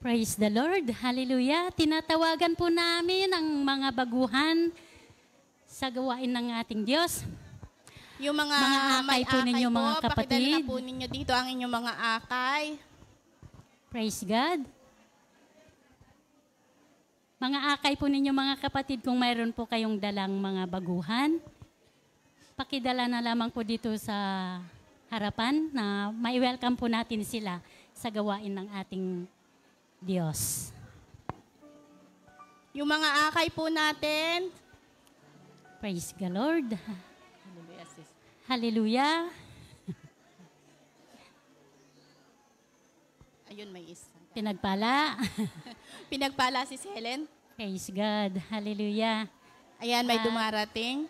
Praise the Lord. Hallelujah. Tinatawagan po namin ang mga baguhan sa gawain ng ating Diyos. Yung mga akay po ninyo, mga kapatid. Pakidala na po ninyo dito ang inyong mga akay. Praise God. Mga akay po ninyo, mga kapatid, kung mayroon po kayong dalang mga baguhan, pakidala na lamang po dito sa harapan na mai-welcome po natin sila sa gawain ng ating Diyos. Yung mga akay po natin. Praise the Lord. Hallelujah. Ayun, may isa. Pinagpala. Pinagpala si Helen. Praise God. Hallelujah. Ayan, may dumarating.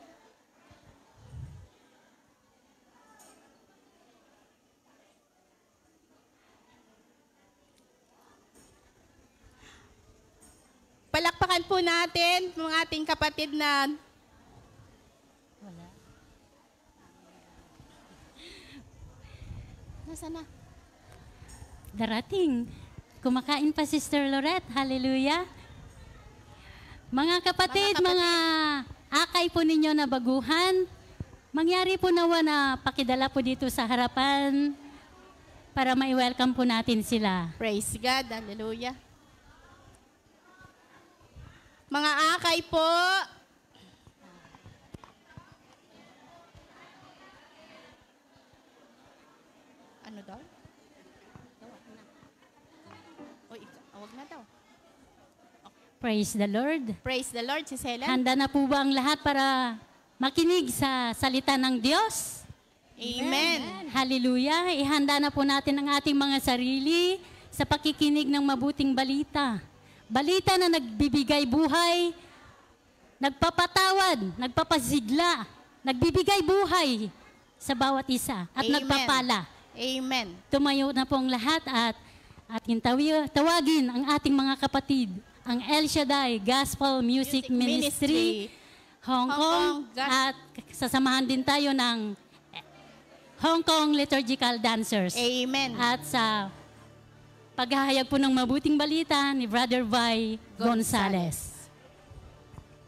Palakpakan po natin mga ating kapatid na Wala. Nasaan na? Darating. Kumakain pa Sister Lorette. Hallelujah. Mga kapatid, mga akay po ninyo na baguhan, mangyari po nawa na pakidala po dito sa harapan para mai-welcome po natin sila. Praise God. Hallelujah. Mga akay po. Ano daw? Huwag na daw. Praise the Lord. Praise the Lord, Sis Helen. Handa na po ba ang lahat para makinig sa salita ng Diyos? Amen. Hallelujah. Ihanda na po natin ang ating mga sarili sa pakikinig ng mabuting balita. Balita na nagbibigay buhay, nagpapatawad, nagpapasigla, nagbibigay buhay sa bawat isa at Amen. nagpapala. Amen. Tumayo na po ang lahat at ating tawagin ang ating mga kapatid, ang El Shaddai Gospel Music Ministry, Hong Kong, at sasamahan din tayo ng Hong Kong Liturgical Dancers. Amen. At sa paghahayag po ng mabuting balita ni Brother Vi Gonzales.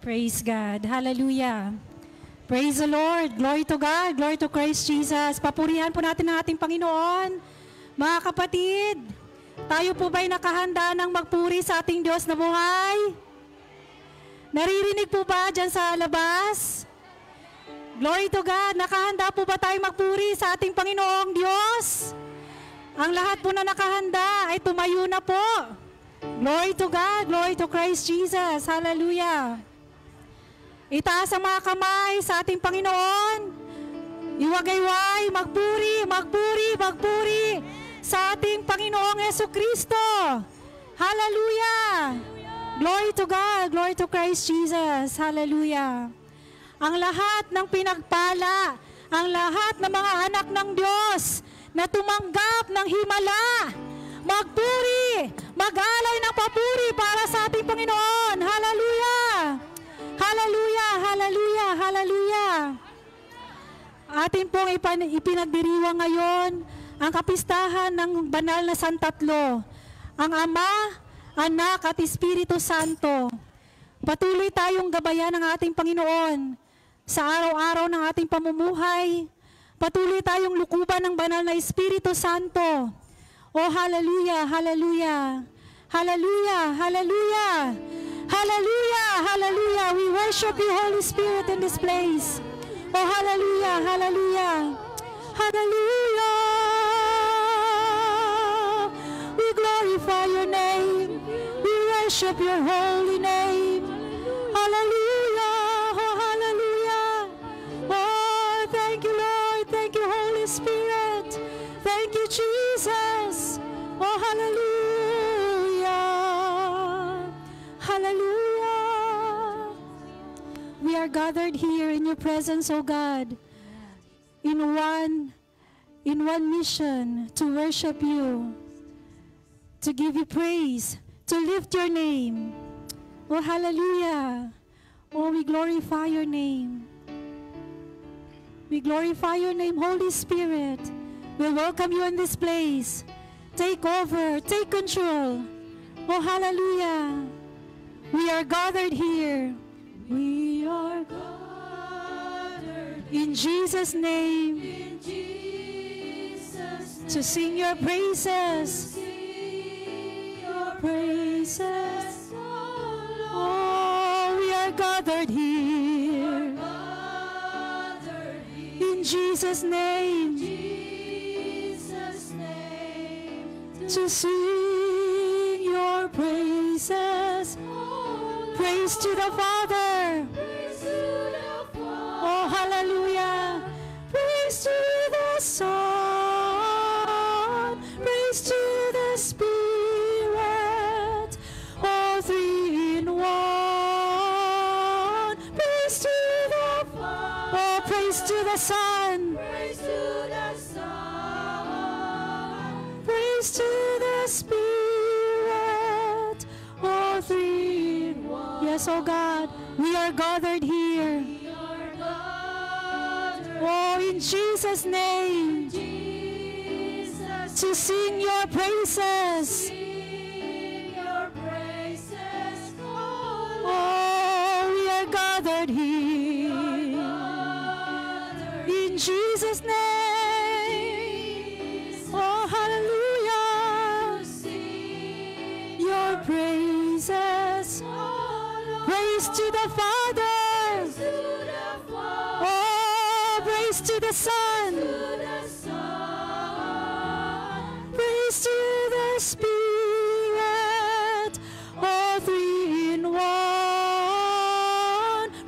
Praise God. Hallelujah. Praise the Lord. Glory to God. Glory to Christ Jesus. Papurihan po natin ang ating Panginoon. Mga kapatid, tayo po ba'y nakahanda ng magpuri sa ating Diyos na buhay? Naririnig po ba dyan sa labas? Glory to God. Nakahanda po ba tayo magpuri sa ating Panginoong Diyos? Ang lahat po na nakahanda ay tumayo na po. Glory to God. Glory to Christ Jesus. Hallelujah. Itaas ang mga kamay sa ating Panginoon. Iwagayway, magpuri, magpuri, magpuri sa ating Panginoong Jesucristo. Hallelujah. Glory to God. Glory to Christ Jesus. Hallelujah. Ang lahat ng pinagpala, ang lahat ng mga anak ng Diyos na tumanggap ng himala, magpuri, mag-alay ng papuri para sa ating Panginoon. Hallelujah! Hallelujah! Hallelujah! Hallelujah! Atin pong ipinagdiriwang ngayon ang kapistahan ng banal na Santatlo, ang Ama, Anak at Espiritu Santo. Patuloy tayong gabayan ng ating Panginoon sa araw-araw ng ating pamumuhay. Patuloy tayong lukuban ng banal na Espiritu Santo. Oh, hallelujah, hallelujah, hallelujah, hallelujah, hallelujah, hallelujah. We worship you, Holy Spirit, in this place. Oh, hallelujah, hallelujah, hallelujah. We glorify your name. We worship your holy name. Hallelujah, oh, hallelujah. Oh, thank you, Lord. Thank you, Holy Spirit. Thank you, Jesus. Oh, hallelujah. Hallelujah. We are gathered here in your presence, O God, in one mission, to worship you, to give you praise, to lift your name. Oh, hallelujah. Oh, we glorify your name. We glorify your name, Holy Spirit. We welcome you in this place. Take over, take control. Oh, hallelujah. We are gathered here. We are gathered in Jesus' name. In Jesus' name. To sing your praises. Your praises. Oh, we are gathered here. In Jesus' name. To sing your praises. Praise to the Father. Oh, hallelujah. Praise to the Son. Praise to the Spirit. All three in one. Praise to the Father. Oh, praise to the Son. Praise to the Son. Praise to the Spirit. All three in one. Yes, oh God, we are gathered here. Oh, in Jesus' name. To sing your praises. Oh, we are gathered here. In Jesus' name. Oh, hallelujah. Your praises. Praise to the Father. Oh, praise to the Son. Praise to the Spirit. All three in one.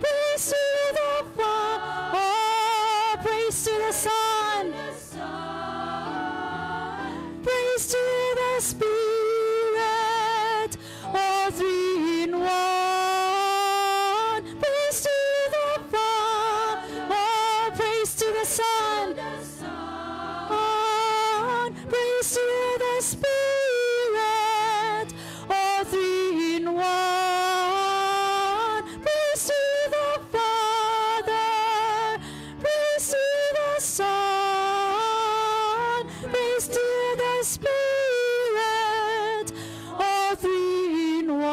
Praise to the Father. Oh, praise to the Son. Praise to the Spirit. All three in one. Praise to the Father. Oh, praise to the Son. Oh, praise to the Spirit. All three in one. Praise to the Father. Praise to the Son. Praise to the Spirit. All three in one.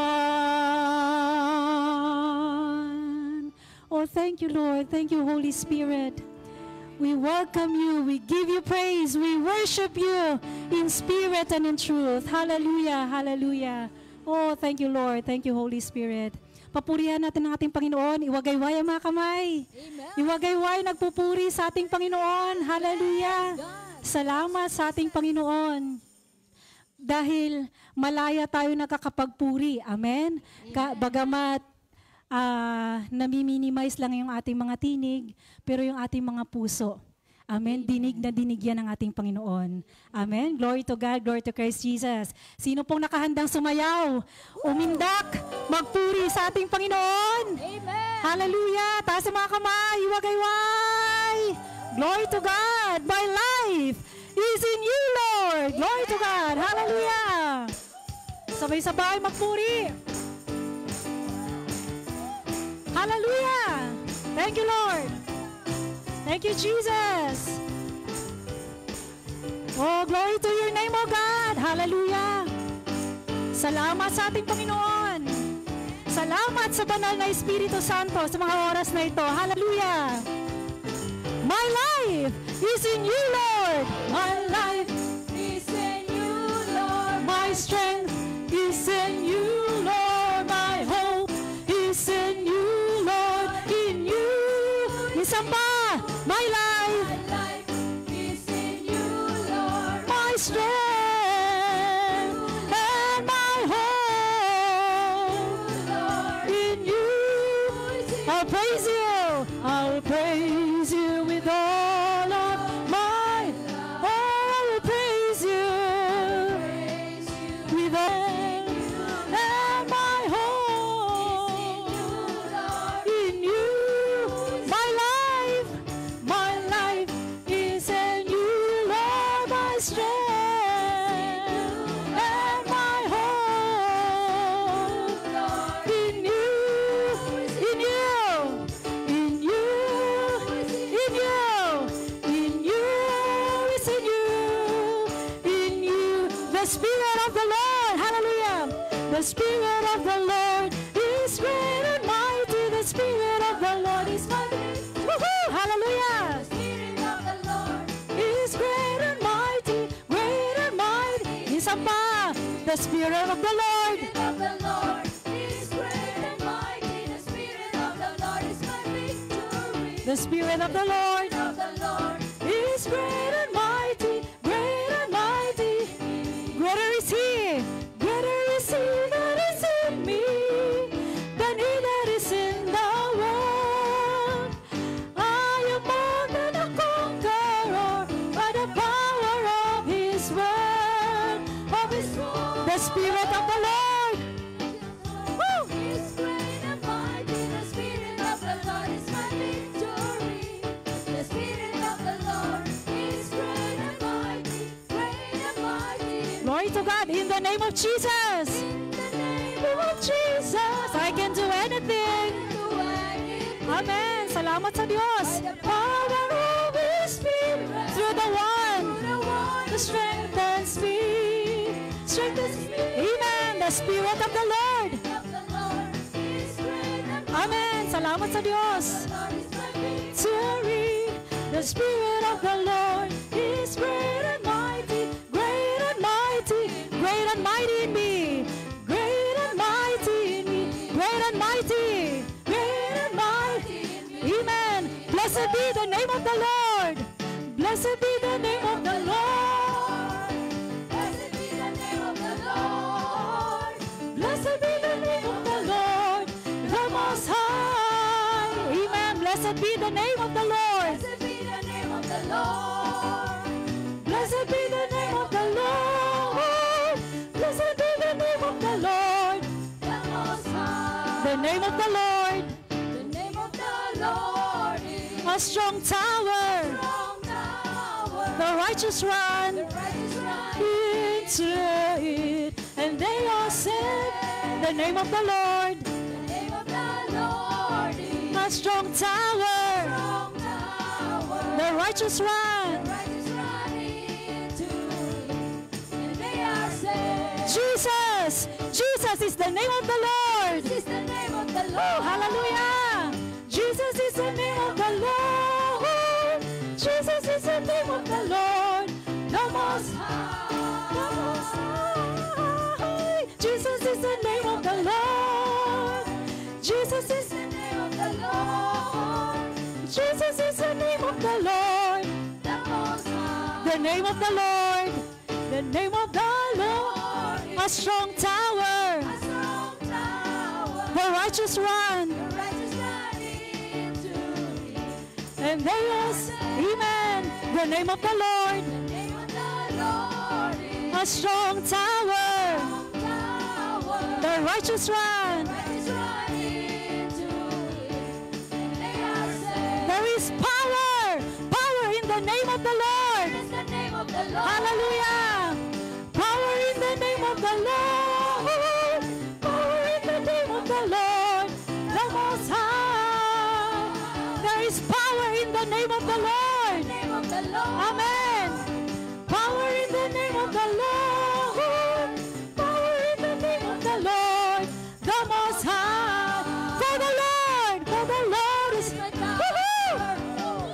Oh, thank you, Lord. Thank you, Holy Spirit. We welcome you. We give you praise. We worship you in spirit and in truth. Hallelujah. Hallelujah. Oh, thank you, Lord. Thank you, Holy Spirit. Papurihan natin ang ating Panginoon. Iwagayway ang mga kamay. Iwagayway, nagpupuri sa ating Panginoon. Hallelujah. Salamat sa ating Panginoon. Dahil malaya tayo nakakapagpuri. Amen? Bagamat nami-minimize lang yung ating mga tinig, pero yung ating mga puso. Amen? Dinig na dinig yan ng ating Panginoon. Amen? Glory to God, glory to Christ Jesus. Sino pong nakahandang sumayaw, umindak, magpuri sa ating Panginoon? Amen! Hallelujah! Taas ang mga kamay, iwagayway! Glory to God! My life is in you, Lord! Glory to God! Hallelujah! Sabay-sabay magpuri! Hallelujah! Thank you, Lord! Thank you, Jesus! Oh, glory to your name, oh God! Hallelujah! Salamat sa ating Panginoon! Salamat sa banal na Espiritu Santo sa mga oras na ito. Hallelujah! My life is in you, Lord! My life is in you, Lord! My strength is in you, Lord! My hope is in you, Lord! In you! Isang pa! My life is in you, Lord! My strength and my hope in you! I'll praise you! I'll praise you with all of my heart. I will praise you with all and my hope in you. My life Spirit of the Lord is great and mighty. The Spirit of the Lord is mighty. Woohoo! Hallelujah! The Spirit of the Lord Is great and mighty, great and mighty. Isa pa, the Spirit of the Lord. of the Lord is great and mighty. The Spirit of the Lord is my victory. The Spirit of the Lord Of the Lord is great and mighty, great and mighty. Greater is He that is in me than He that is in the world. I am more than a conqueror by the power of His word. The Spirit of the Lord. Woo! is great and mighty. The Spirit of the Lord is my victory. The Spirit of the Lord is great and mighty, great and mighty. Glory to God in the name of Jesus. In the name of Jesus, I can do anything. of anything. Amen. Salamat sa Diyos. Power of His Spirit through the one who strengthens me. Strengthens me. Amen. The Spirit of the Lord. Of the Lord is great and Amen. Salamat sa Diyos. Lord is my victory. Victory. The Spirit of the Lord is great and mighty, great and mighty, great and mighty in me, great and mighty in me, great and mighty, great and mighty. Amen. Blessed be the name of the Lord. Blessed be the name of the Lord. Blessed be the name of the Lord. Blessed be the name of the Lord, the Most High. Amen. Blessed be the name of the Lord. Blessed be the name of the Lord. Blessed be the name of the Lord. Blessed be the name of the Lord. The Most High. The name of the Lord, The name of the Lord is a strong tower. strong tower. The righteous run The righteous run into it, and they are saved. The name of the Lord, The name of the Lord is a strong tower. strong tower. The righteous The run. righteous run into it, and they are saved. Jesus, Jesus is the name of the Lord. This is the name of the Oh, Lord. hallelujah. Jesus is the name of the Lord. Jesus is the name of the Lord. The Most High. The Most High. Jesus is the name of the Lord. Jesus is The name of the Lord. Jesus is the name of the Lord. The Most High. The name of the Lord. The name of the Lord. A strong tower. A strong tower. The righteous run. The righteous run into it. And they are, amen. The name of the Lord. The name of the Lord is A strong tower. strong tower. The righteous run. Righteous run into it, and they are saved. There is power. Power in the name of the Lord. This is the name of the Lord. Hallelujah. Power in the name of the Lord. Power in the name of the Lord. The Most High. There is power in the name of the Lord. The name of the Lord. Amen. Power in the name of the Lord. Power in the name of the Lord. The Most High. For the Lord is My Woohoo! tower.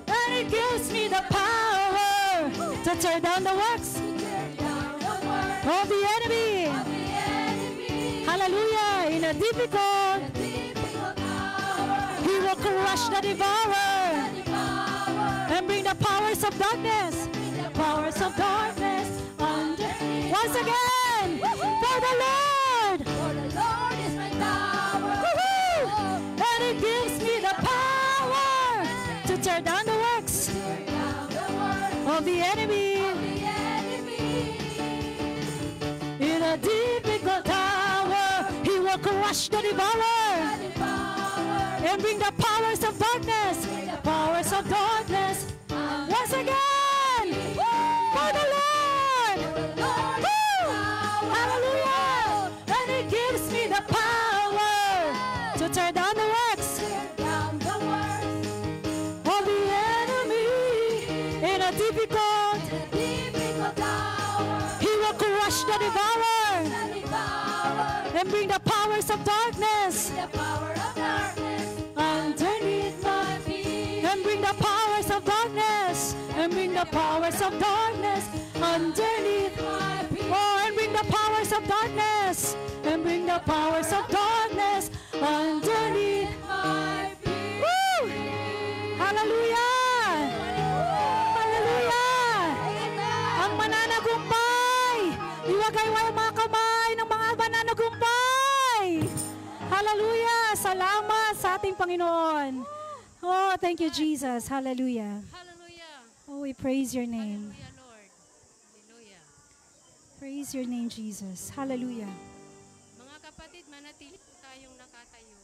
And it gives me the power to tear down the works Tear down the work of the enemy. of the enemy. Hallelujah. In a difficult, The difficult hour. He will crush the devourer The power. and bring the powers of darkness. The powers of darkness under. Once again, for the Lord. For the Lord is my tower. Woohoo! And it gives me the power to tear down the works Tear down the work of the enemy. of the enemy. In a difficult hour, He will crush the devourer The power. and bring the powers of darkness. The powers of darkness. Once again, for the Lord. The Lord Woo! Hallelujah. And He gives me the power to tear down the works tear down the works. of the enemy. In a difficult, The difficult hour. He will crush the devourer power Sending power. and bring the powers of darkness The power of darkness. underneath my feet. and bring the powers of darkness and bring the powers of darkness underneath My feet. oh and bring the powers of darkness and bring the powers of darkness underneath My feet. Woo! Hallelujah! Hallelujah! Ang mananagumpay! Iwagayway ang mga kamay ng mga mananagumpay! Hallelujah! Salamat sa ating Panginoon. Oh, thank you, Jesus. Hallelujah. Hallelujah. Oh, we praise your name. Hallelujah, Lord. Hallelujah. Praise your name, Jesus. Hallelujah. Mga kapatid, manatili po tayong nakatayo.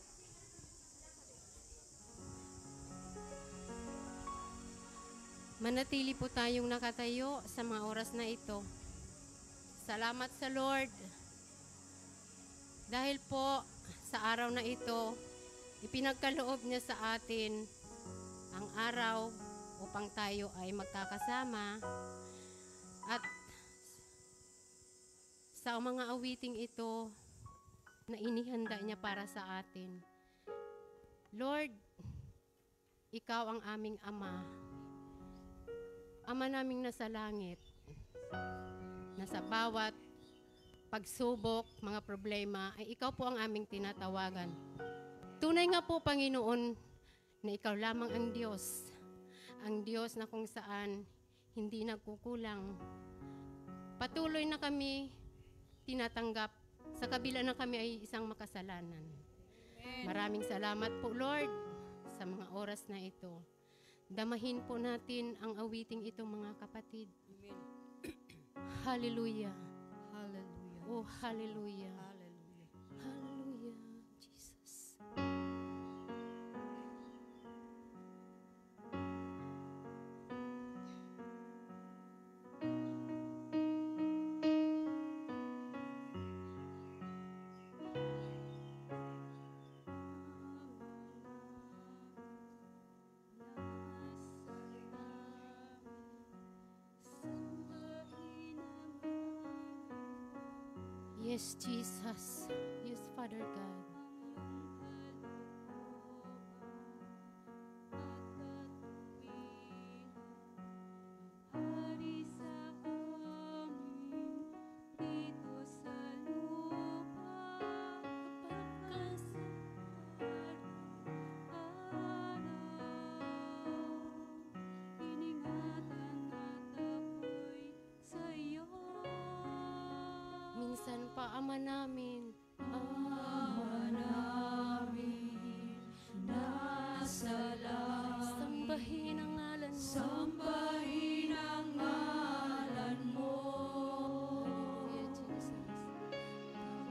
Manatili po tayong nakatayo sa mga oras na ito. Salamat sa Lord. Dahil po sa araw na ito, ipinagkaloob niya sa atin ang araw upang tayo ay magkakasama at sa mga awiting ito na inihanda niya para sa atin. Lord, Ikaw ang aming Ama. Ama naming nasa langit, na sa bawat pagsubok, mga problema, ay Ikaw po ang aming tinatawagan. Tunay nga po, Panginoon, na Ikaw lamang ang Diyos. Ang Diyos na kung saan hindi nagkukulang. Patuloy na kami tinatanggap sa kabila na kami ay isang makasalanan. Maraming salamat po, Lord, sa mga oras na ito. Damahin po natin ang awiting ito, mga kapatid. Hallelujah. Hallelujah. Oh, hallelujah. Hallelujah. Hallelujah, Jesus. Yes, Jesus. Yes, Father God. Hari sa amin dito sa lupa, pagkasal araw, iningatan at ako'y sa'yo. Minsan pa, Ama namin. Ama namin, nasa langit, Sambahin ang ngalan mo. sambahin ang ngalan mo. Hallelujah, Jesus.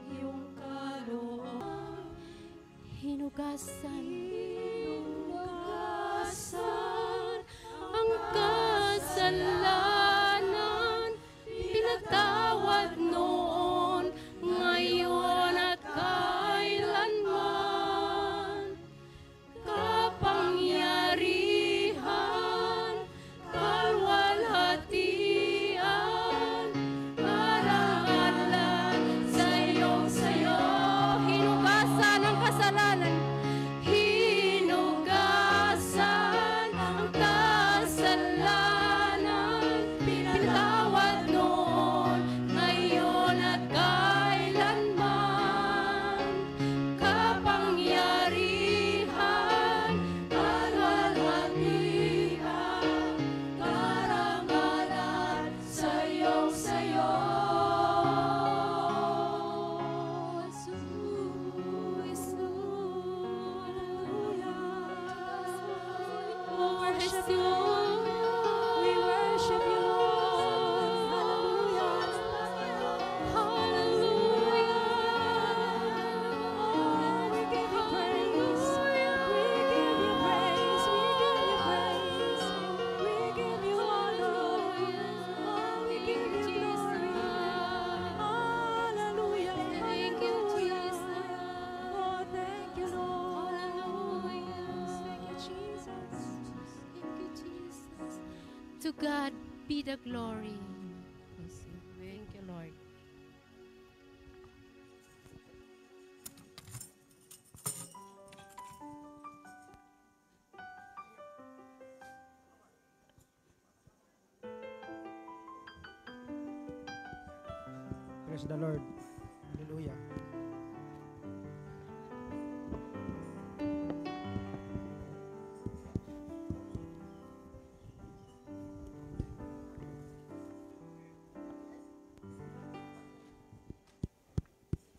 Iyong kalooban, Hinugasan hinugasan ang kasalanan. Pinatawad noon, ngayon at kailanman. Kapangyarihan, kalwalhatian, karangalan sa'yo. Hinugasan ang kasalanan. Hinugasan ang kasalanan. Pinatawad noon, ngayon at kailanman. Kapangyarihan, kalwalhatian, karangalan sa'yo. Oh, Jesus. We worship you, Lord. Hallelujah. Oh, we give you praise. We give you praise. We give you praise. We give you honor. Oh, we give you glory. Hallelujah. Thank you, Jesus. Oh, thank you, Lord. Thank you, Jesus. Thank you, Jesus. To God be the glory. Thank you, Lord. Praise the Lord. Hallelujah.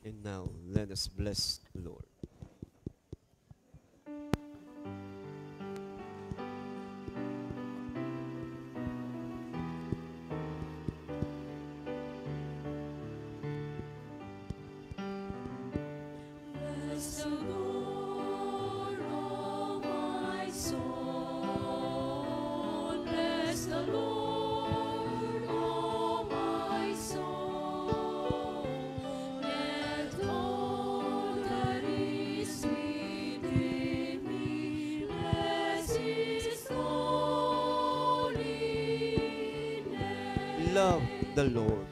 And now, let us bless the Lord. Bless the Lord, oh my soul. Bless the Lord, oh my soul. Let all that is within me bless His holy name. Love the Lord.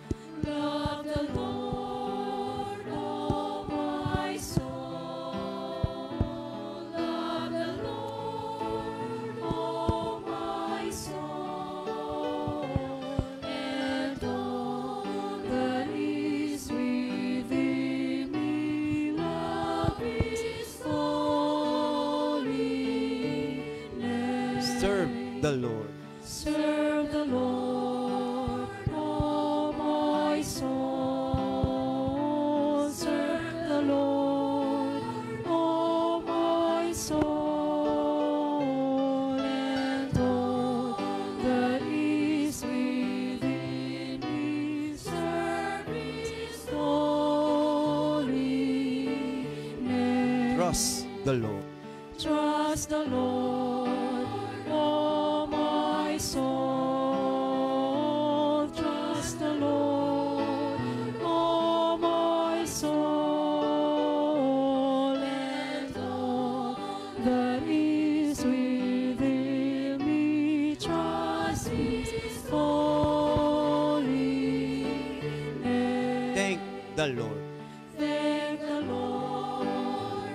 Love the Lord, oh my soul. Love the Lord, oh my soul. And all that is within me, love His holy name. Serve the Lord. Serve the Lord, oh my soul. Serve the Lord, oh my soul. And all that is within me, serve His holy name. Trust the Lord. Trust the Lord, oh my soul. Trust the Lord, oh my soul. And all that is within me, trust His holy name. Thank the Lord. Thank the Lord,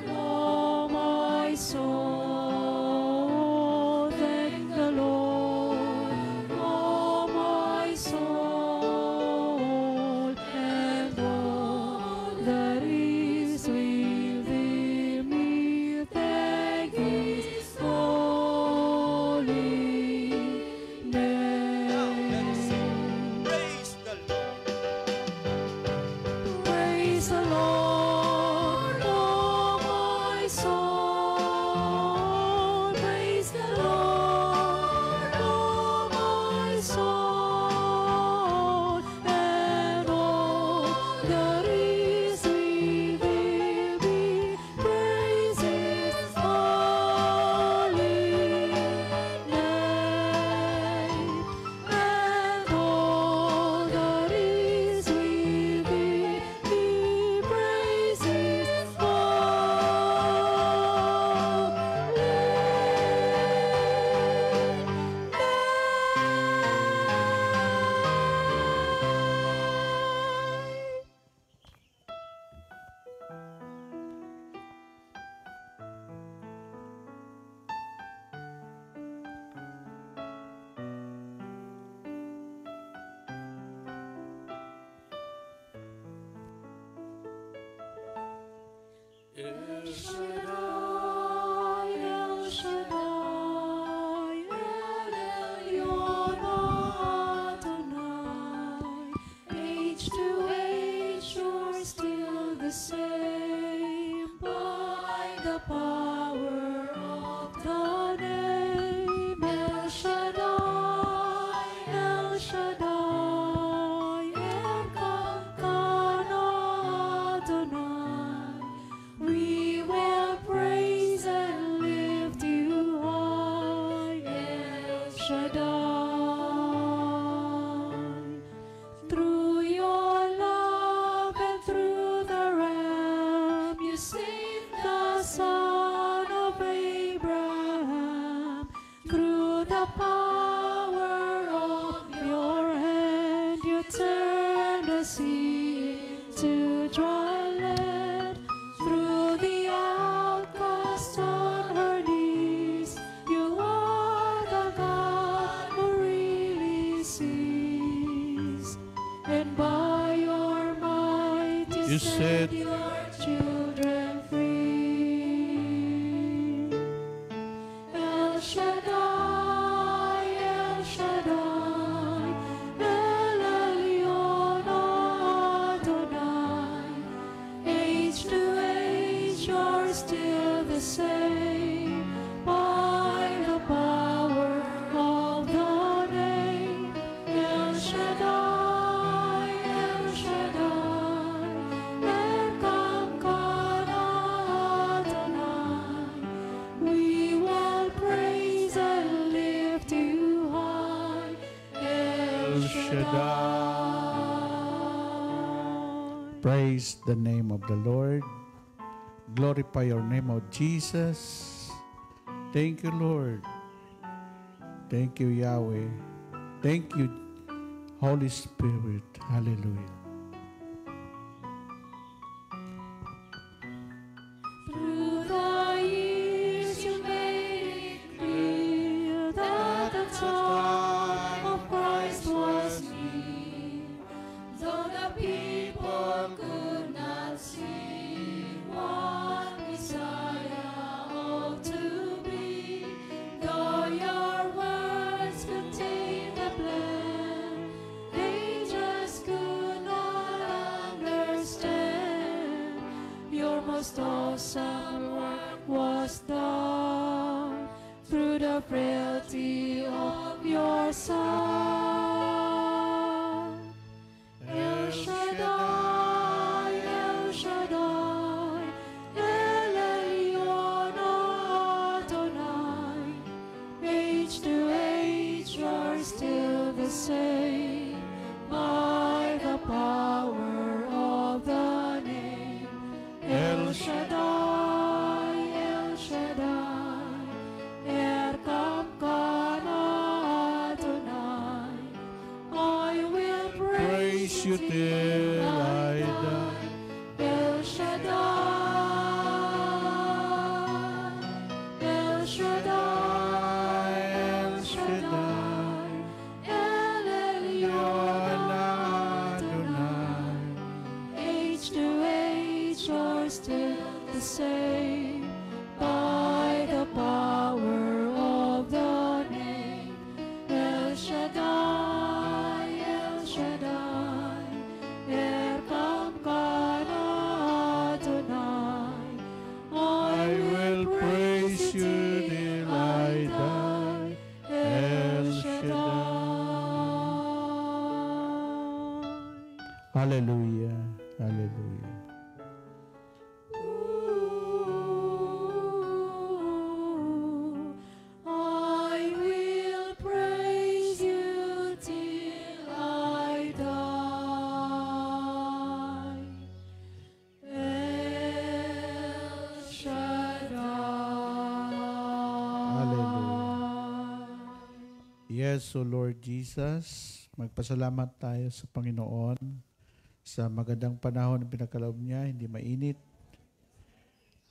oh my soul. Thank the Lord, oh my soul. And all that is within me, thank His holy name. Praise the Lord. Praise the Lord, oh my soul. Praise the Lord, oh my soul. And all that is within me, praise His holy name. And all that is within me, praise His holy name. El Shaddai, El Shaddai, El Elyon Adonai. Age to age, you're still the same by the power of the name. El Shaddai, El Shaddai, Elkanah Adonai. We will praise and lift you high, El Shaddai. Through your love and through the Ram, you saved the son of Abraham. Through the power of your hand, you turned the sea into dry land. Through the outcast on her knees, you are the God who really sees. And by your might You set your children free. El Shaddai, El Shaddai, El Elyon Adonai. Age to age, you're still the same. By the power of the name, El Shaddai, El Shaddai, Elkanah Adonai. We will praise and lift you high, El Shaddai. Praise the name of the Lord. Glorify your name, O Jesus. Thank you, Lord. Thank you, Yahweh. Thank you, Holy Spirit. Hallelujah. Through the years you made it clear that the time of Christ was near. Though the people could not see what Messiah ought to be, though your words contain the plan, they just could not understand. Your most awesome work was done through the frailty of your Son. El Shaddai, El Shaddai, El Elyon Adonai. Age to age, you're still the same. By the power of the name, El Shaddai, El Shaddai, Elkanah Adonai. I will Praise you till I die. El Shaddai, El Shaddai, El Shaddai, El Elyon Adonai. Age to age, you're still the same. By the power of the name, El Shaddai, El Shaddai, Elkanah Adonai. I will praise you till I die. El Shaddai. Hallelujah. Hallelujah. I will praise you till I die. El Shaddai. Hallelujah. Yes, O Lord Jesus, magpasalamat tayo sa Panginoon sa magandang panahon na pinagkaloob niya, hindi mainit.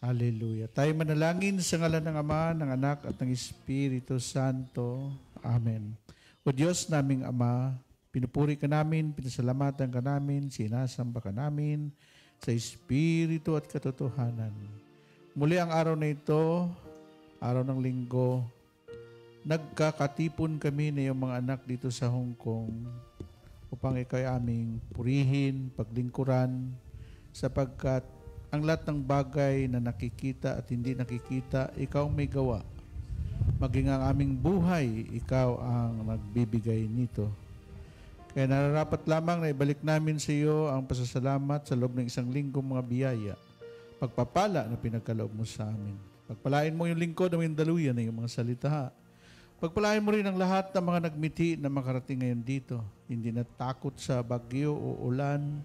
Hallelujah. Tayo manalangin sa ngalan ng Ama, ng Anak at ng Espiritu Santo. Amen. O Diyos naming Ama, pinupuri ka namin, pinasalamatan ka namin, sinasamba ka namin sa Espiritu at katotohanan. Muli ang araw na ito, araw ng linggo, nagkakatipon kami na yung mga anak dito sa Hong Kong upang ikay aming purihin, paglingkuran, sapagkat ang lahat ng bagay na nakikita at hindi nakikita, ikaw may gawa. Maging ang aming buhay, ikaw ang nagbibigay nito. Kaya nararapat lamang na ibalik namin sa iyo ang pasasalamat sa loob ng isang linggong mga biyaya, pagpapala na pinagkaloob mo sa amin. Pagpalain mo yung lingkod ng daluyan na yung mga salita. Pagpalain mo rin ang lahat ng mga nagmiti na makarating ngayon dito. Hindi natakot sa bagyo o ulan,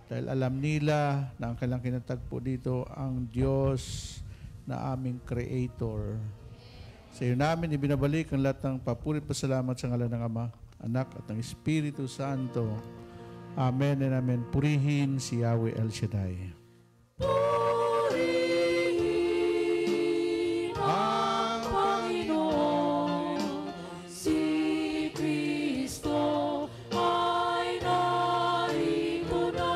dahil alam nila na ang kailang kinatagpo dito ang Diyos na aming Creator. Sa iyo namin ibinabalik ang lahat ng papuri at pasalamat sa ngalan ng Ama, Anak at ng Espiritu Santo. Amen and amen. Purihin si Yahweh El Shaddai. Purihin ang Panginoon, si Kristo ay narito na.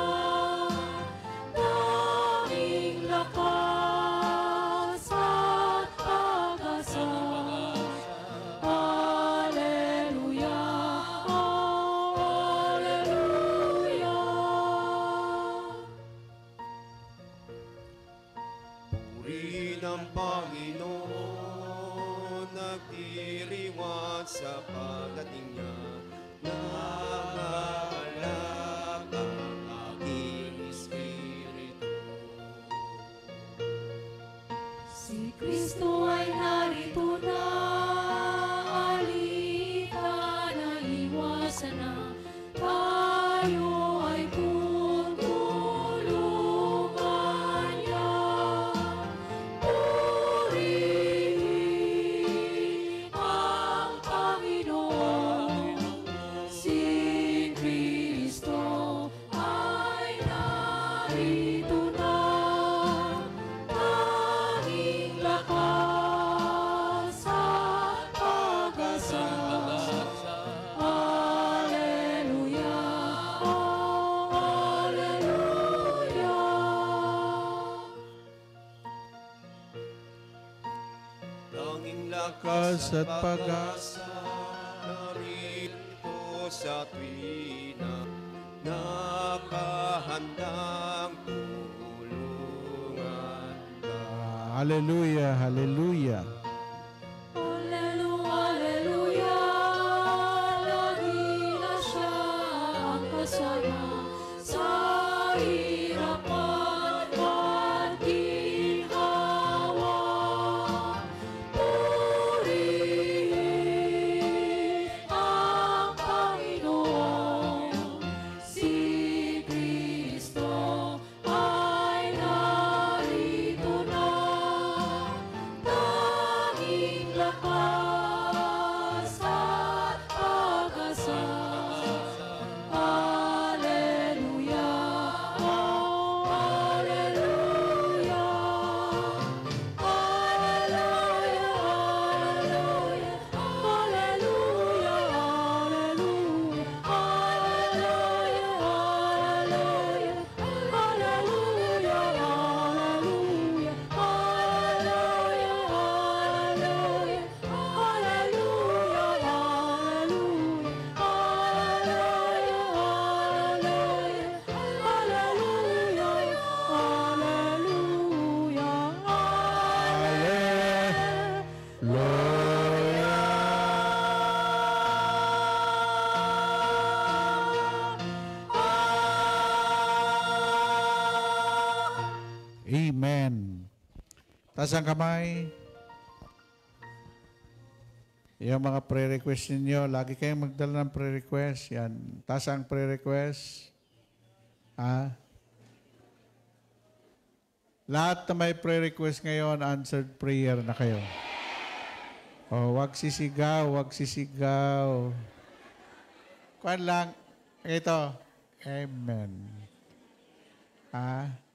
Puri ng Panginoon, nagdiriwang sa pagdating niya. Nangalak ang aking espiritu. Si Kristo ay narito na, alika na iwasan na, tayo ay tutulungan niya. Purihin ang Panginoon, si Kristo ay narito na, tanging lakas at pag-asa. Hallelujah, oh, hallelujah. Tanging Lakas lakas at at pag-asa, narito sa tuwina, nakahandang tulungan ka. Hallelujah, hallelujah. Hallelujah, lagi na siya ang kasama sa hirapan at ginhawa. Purihin ang Panginoon, si Kristo ay narito na, tanging lakas at pag-asa. Hallelujah, oh, hallelujah. Hallelujah, hallelujah. Hallelujah, hallelujah. Hallelujah, hallelujah. Hallelujah, hallelujah. Hallelujah, hallelujah. Hallelujah, hallelujah. Amen. Taas ang kamay. Yung mga prayer request ninyo, lagi kayong magdala ng prayer request. Yan. Taas ang prayer request. Lahat na may prayer request ngayon, answered prayer na kayo. O, wag sisigaw, wag sisigaw. Kuan lang. Ito. Amen.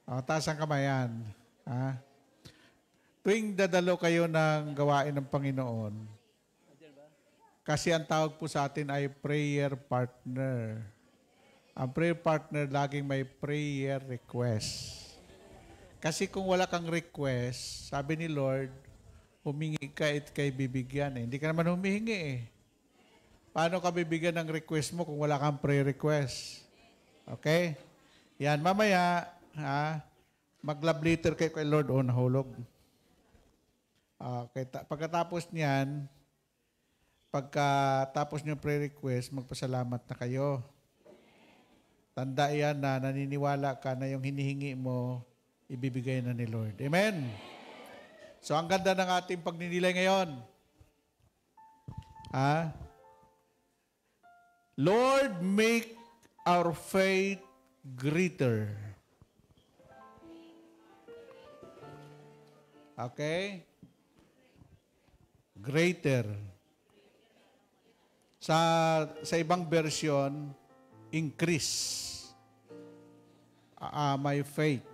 O, taas ang kamay yan. Tuwing dadalo kayo ng gawain ng Panginoon, kasi ang tawag po sa atin ay prayer partner. Ang prayer partner laging may prayer request. Kasi kung wala kang request, sabi ni Lord, humingi ka at kay bibigyan. Hindi ka naman humihingi eh. Paano ka bibigyan ng request mo kung wala kang prayer request? Okay? Yan, mamaya, mag-love letter kayo kay Lord o nahulog. Okay, pagkatapos niyan, pagkatapos niyo prayer request, magpasalamat na kayo. Tanda yan na naniniwala ka na yung hinihingi mo, ibibigay na ni Lord. Amen? So, ang ganda ng ating pagninilay ngayon. Lord, make our faith greater. Okay? Greater. Sa ibang version, increase my faith.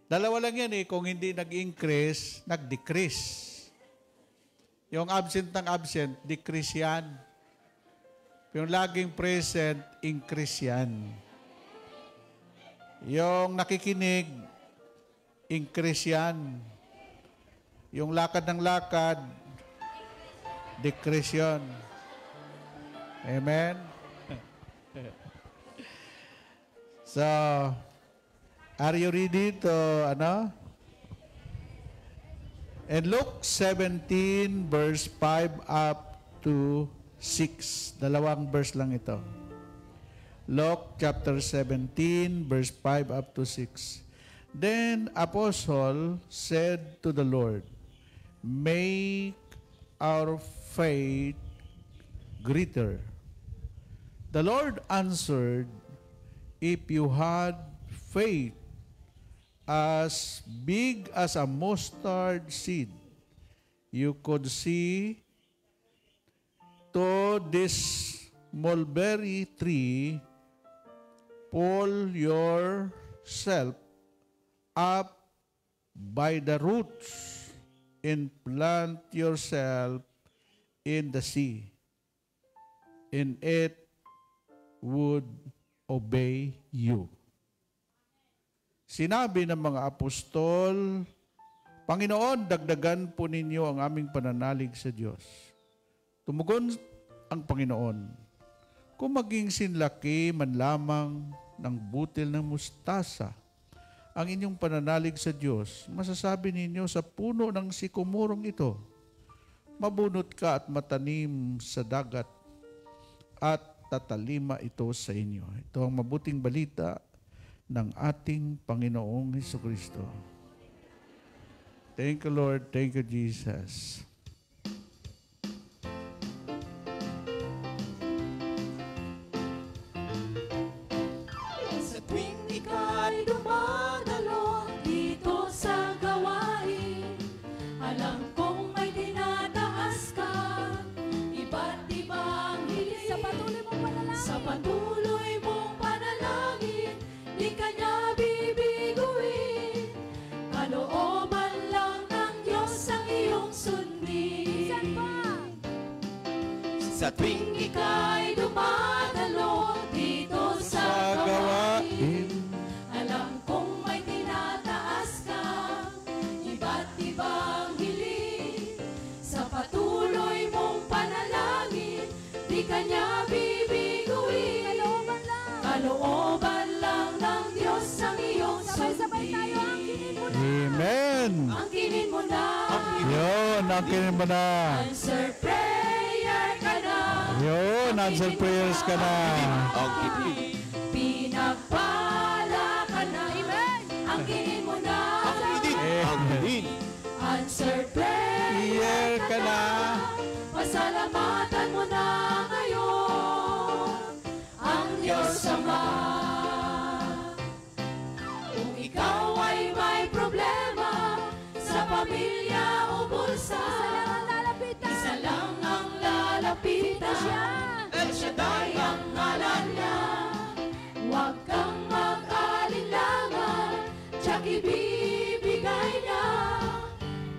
Dalawa lang yan eh. Kung hindi nag-increase, nag-decrease. Yung absent ng absent, decrease yan. Yung laging present, increase yan. Yung nakikinig, increase yan. Yung lakad ng lakad, decrease yun. Amen? So, are you ready to, And Luke 17 verse 5 up to 6. Dalawang verse lang ito. Luke chapter 17 verse 5 up to 6. Then apostle said to the Lord, "Make our faith greater." The Lord answered, "If you had faith as big as a mustard seed, you could see to this mulberry tree, pull yourself up by the roots and plant yourself in the sea, and it would obey you." Sinabi ng mga apostol, "Panginoon, dagdagan po ninyo ang aming pananalig sa Diyos." Tumugon ang Panginoon, "Kung maging sinlaki man lamang ng butil ng mustasa ang inyong pananalig sa Diyos, masasabi ninyo sa puno ng sikomorong ito, mabunot ka at matanim sa dagat, at tatalima ito sa inyo." Ito ang mabuting balita ng ating Panginoong Hesukristo. Thank you, Lord. Thank you, Jesus. Sa tuwing ika'y dumadalo dito sa gawain, alam kong may tinataas ka, iba't ibang hiling. Sa patuloy mong panalangin, di ka niya bibiguin. Kalooban lang ng Diyos ang iyong sundin. Sa tuwing ika'y dumadalo dito sa gawain, alam kong may tinataas ka, iba't ibang hiling. Sa patuloy mong panalangin, di ka niya bibiguin. Kalooban lang ng Diyos ang iyong sundin. Amen. Angkinin mo na, Yun, angkinin mo na. answer prayer ka na. Yun, answer prayers ka na. Pinagpala ka na. Angkinin mo na, answer prayer ka na. Pasalamatan mo na ngayon ang Diyos Ama. Kung ikaw ay may problema sa pamilya o bulsa, isa lang ang lalapitan, El Shaddai ang ngalan niya. Huwag kang mag-alinlangan, tiyak ibibigay niya.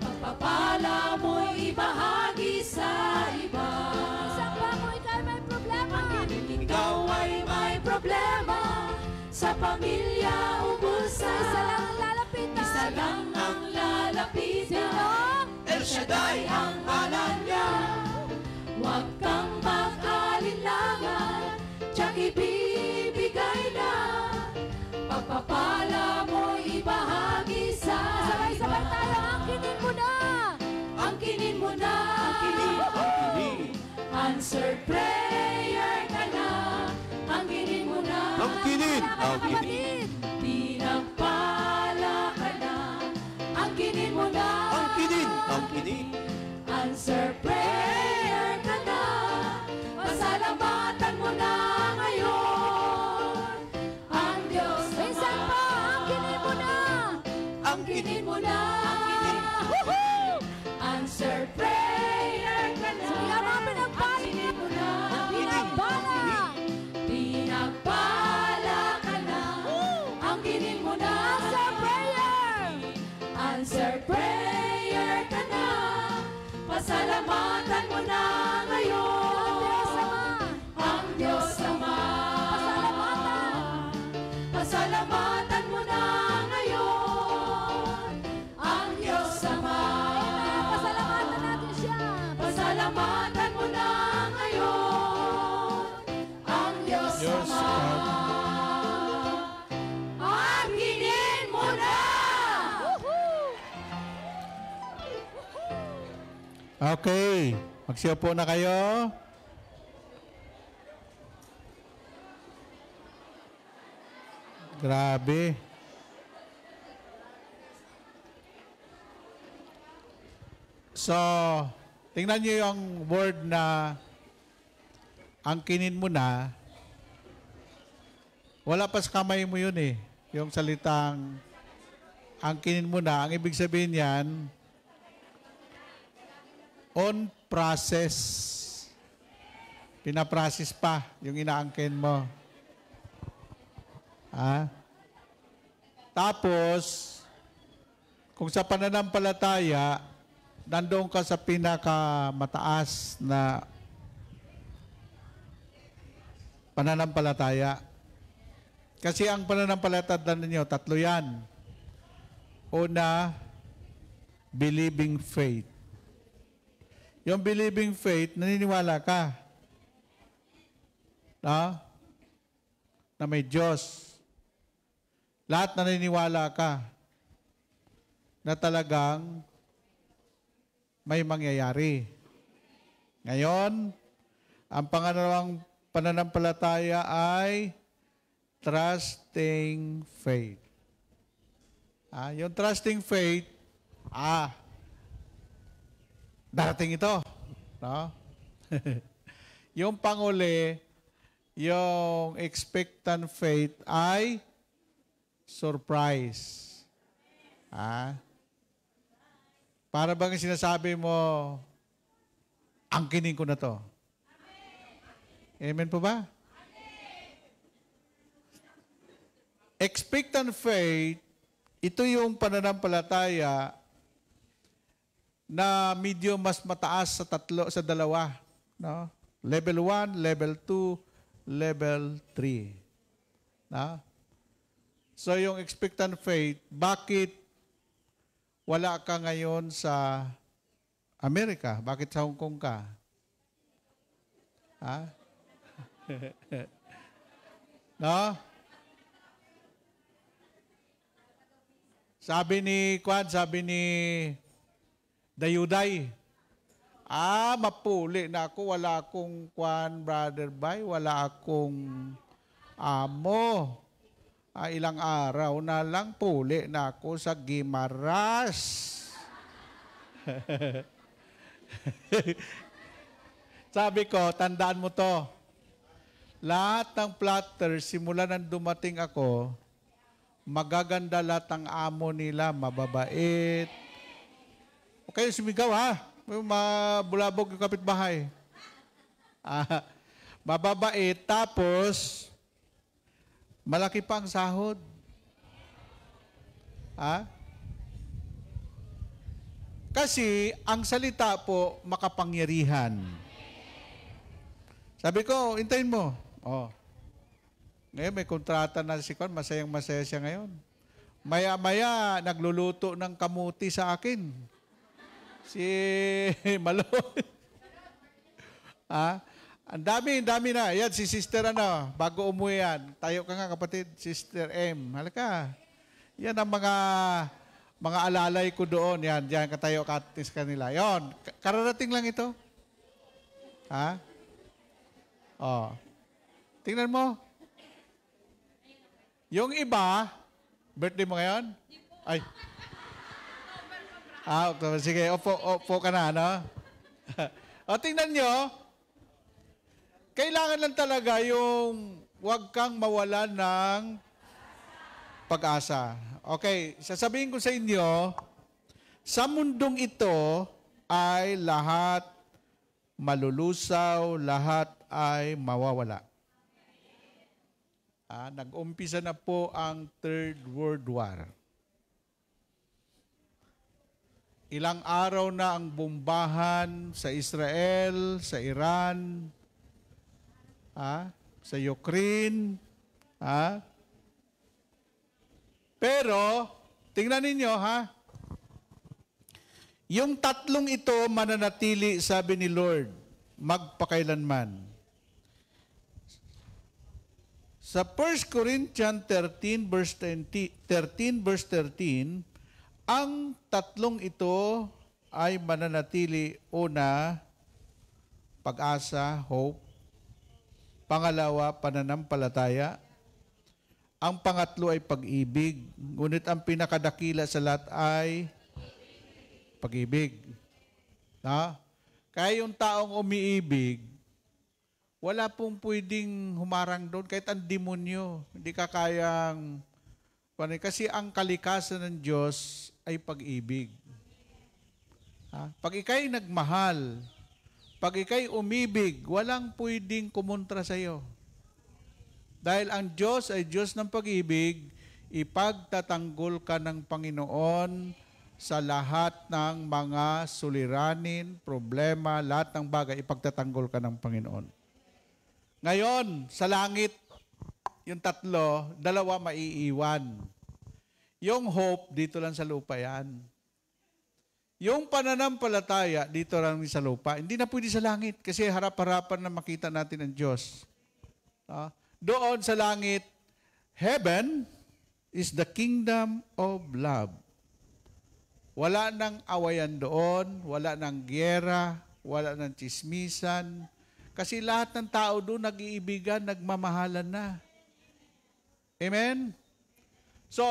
Pagpapala mo'y ibahagi sa iba. Ikaw ay may problema sa pamilya o bulsa, isa lang ang lalapitan, El Shaddai ang ngalan niya. Huwag kang mag-alinlangan, tiyak ibibigay na. Pagpapala mo'y ibahagi sa iba. Angkinin mo na, angkinin mo na, answer prayer ka na. Angkinin mo na, Angkinin. pinagpala ka na. Angkinin mo na, answer prayer ka na. Pasalamatan mo na ngayon ang Diyos Ama. Angkinin mo na, answer prayer ka na. Angkinin mo na, pinagpala ka na. Angkinin mo na, answer prayer ka na. Pasalamatan mo na ngayon ang Diyos Ama. Pasalamatan mo na ngayon ang Diyos Ama. Pasalamatan natin siya. Pasalamatan mo na ngayon ang Diyos Ama. Angkinin mo na! Okay. Magsiupo na kayo. Grabe. So, tingnan niyo yung word na angkinin mo na. Wala pa sa kamay mo yun eh. Yung salitang angkinin mo na. Ang ibig sabihin yan, on process. Pinaprocess pa yung inaangkin mo. Tapos, kung sa pananampalataya, nandoon ka sa pinakamataas na pananampalataya. Kasi ang pananampalataya ninyo, tatlo yan. Una, believing faith. Yung believing faith, naniniwala ka na may Diyos. Lahat naniniwala ka na talagang may mangyayari. Ngayon, ang pangalawang pananampalataya ay trusting faith. Yung trusting faith, darating ito. No? Yung panguli, yung expectant faith ay surprise. Para bang sinasabi mo, angkinin ko na to. Amen po ba? Expectant faith, ito yung pananampalataya na medyo mas mataas sa dalawa. No? Level 1, level 2, level 3. No? So yung expectant faith, bakit wala ka ngayon sa Amerika? Bakit sa Hong Kong ka? No? Sabi ni Dayuday, mapuli na ako, wala akong Brother Bay, wala akong amo. Ilang araw na lang puli na ako sa Gimaras. Sabi ko, tandaan mo to. Lahat ng plotters, simula nang dumating ako, magaganda lahat ang amo nila, mababait. Okay, sumigaw mabulabog yung kapitbahay. Mababait, tapos malaki pa ang sahod. Kasi ang salita po makapangyarihan. Sabi ko, hintayin mo. Ngayon may kontrata na si Kwan, masayang-masaya siya ngayon. Maya-maya nagluluto ng kamuti sa akin. Si Maloy. Ang dami na. Yan, si Sister bago umuwi yan. Tayo ka nga kapatid, Sister M. Halika. Yan ang mga alalay ko doon. Yan, diyan katayo katis kanila. Yon, kararating lang ito. Tingnan mo. Yung iba, birthday mo ngayon? Ay. Sige, opo ka na, tingnan nyo. Kailangan lang talaga yung huwag kang mawalan ng pag-asa. Okay, sasabihin ko sa inyo, sa mundong ito ay lahat malulusaw, lahat ay mawawala. Nag-umpisa na po ang Third World War. Ilang araw na ang bombahan sa Israel, sa Iran, sa Ukraine. Pero, tingnan ninyo, yung tatlong ito mananatili, sabi ni Lord, magpakailanman. Sa 1 Corinthians 13, verse 13, ang tatlong ito ay mananatili. Una, pag-asa, hope. Pangalawa, pananampalataya. Ang pangatlo ay pag-ibig. Ngunit ang pinakadakila sa lahat ay pag-ibig. Ha? Kaya yung taong umiibig, wala pong pwedeng humarang doon. Kahit ang demonyo, hindi ka kayang... Kasi ang kalikasan ng Diyos ay pag-ibig. Ha? Pag ikay nagmahal, pag ikay umibig, walang pwedeng kumontra sa iyo. Dahil ang Diyos ay Diyos ng pag-ibig, ipagtatanggol ka ng Panginoon sa lahat ng mga suliranin, problema, lahat ng bagay, ipagtatanggol ka ng Panginoon. Ngayon, sa langit, yung tatlo, dalawa maiiwan. Yung hope, dito lang sa lupa yan. Yung pananampalataya, dito lang sa lupa. Hindi na pwede sa langit kasi harap-harapan na makita natin ang Diyos. Doon sa langit, heaven is the kingdom of love. Wala nang awayan doon, wala nang gyera, wala nang tsismisan. Kasi lahat ng tao doon nag-iibigan, nagmamahalan na. Amen? So,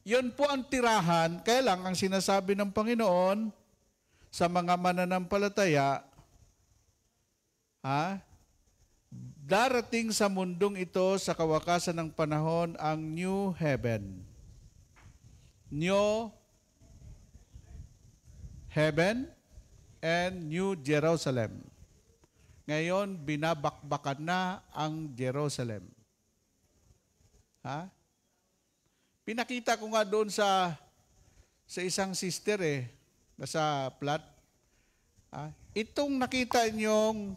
yun po ang tirahan. Kaya lang, ang sinasabi ng Panginoon sa mga mananampalataya, darating sa mundong ito sa kawakasan ng panahon ang new heaven. New heaven and new Jerusalem. Ngayon, binabakbakan na ang Jerusalem. Ha? Pinakita ko nga doon sa isang sister nasa plot. Itong nakita niyong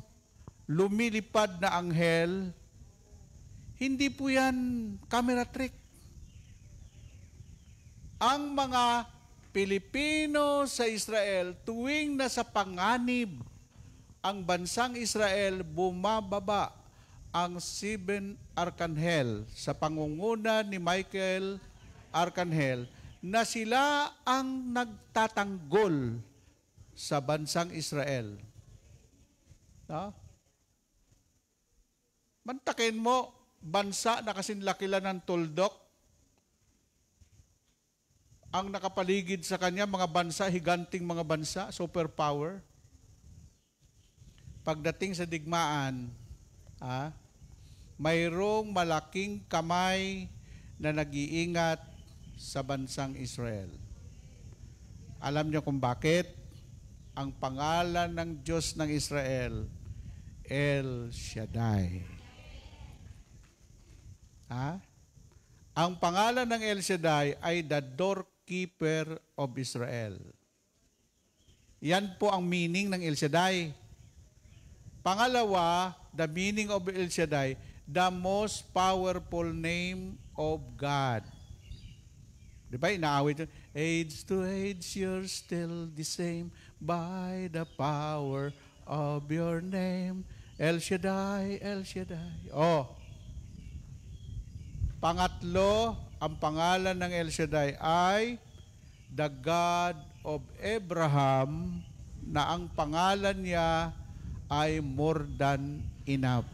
lumilipad na anghel, hindi po yan camera trick. Ang mga Pilipino sa Israel, tuwing nasa panganib ang bansang Israel, bumababa ang 7 Arkanghel sa pangunguna ni Michael Arkanghel na sila ang nagtatanggol sa bansang Israel. Mantakin mo, bansa na kasinlakilan ng tuldok, ang nakapaligid sa kanya, mga bansa, higanting mga bansa, superpower. Pagdating sa digmaan, mayroong malaking kamay na nag-iingat sa bansang Israel. Alam niyo kung bakit? Ang pangalan ng Diyos ng Israel, El Shaddai. Ang pangalan ng El Shaddai ay the doorkeeper of Israel. Yan po ang meaning ng El Shaddai. Pangalawa, the meaning of El Shaddai, the most powerful name of God. Di ba? Inaawit yun. Age to age, you're still the same by the power of your name. El Shaddai, El Shaddai. Pangatlo, ang pangalan ng El Shaddai ay the God of Abraham, na ang pangalan niya ay more than enough.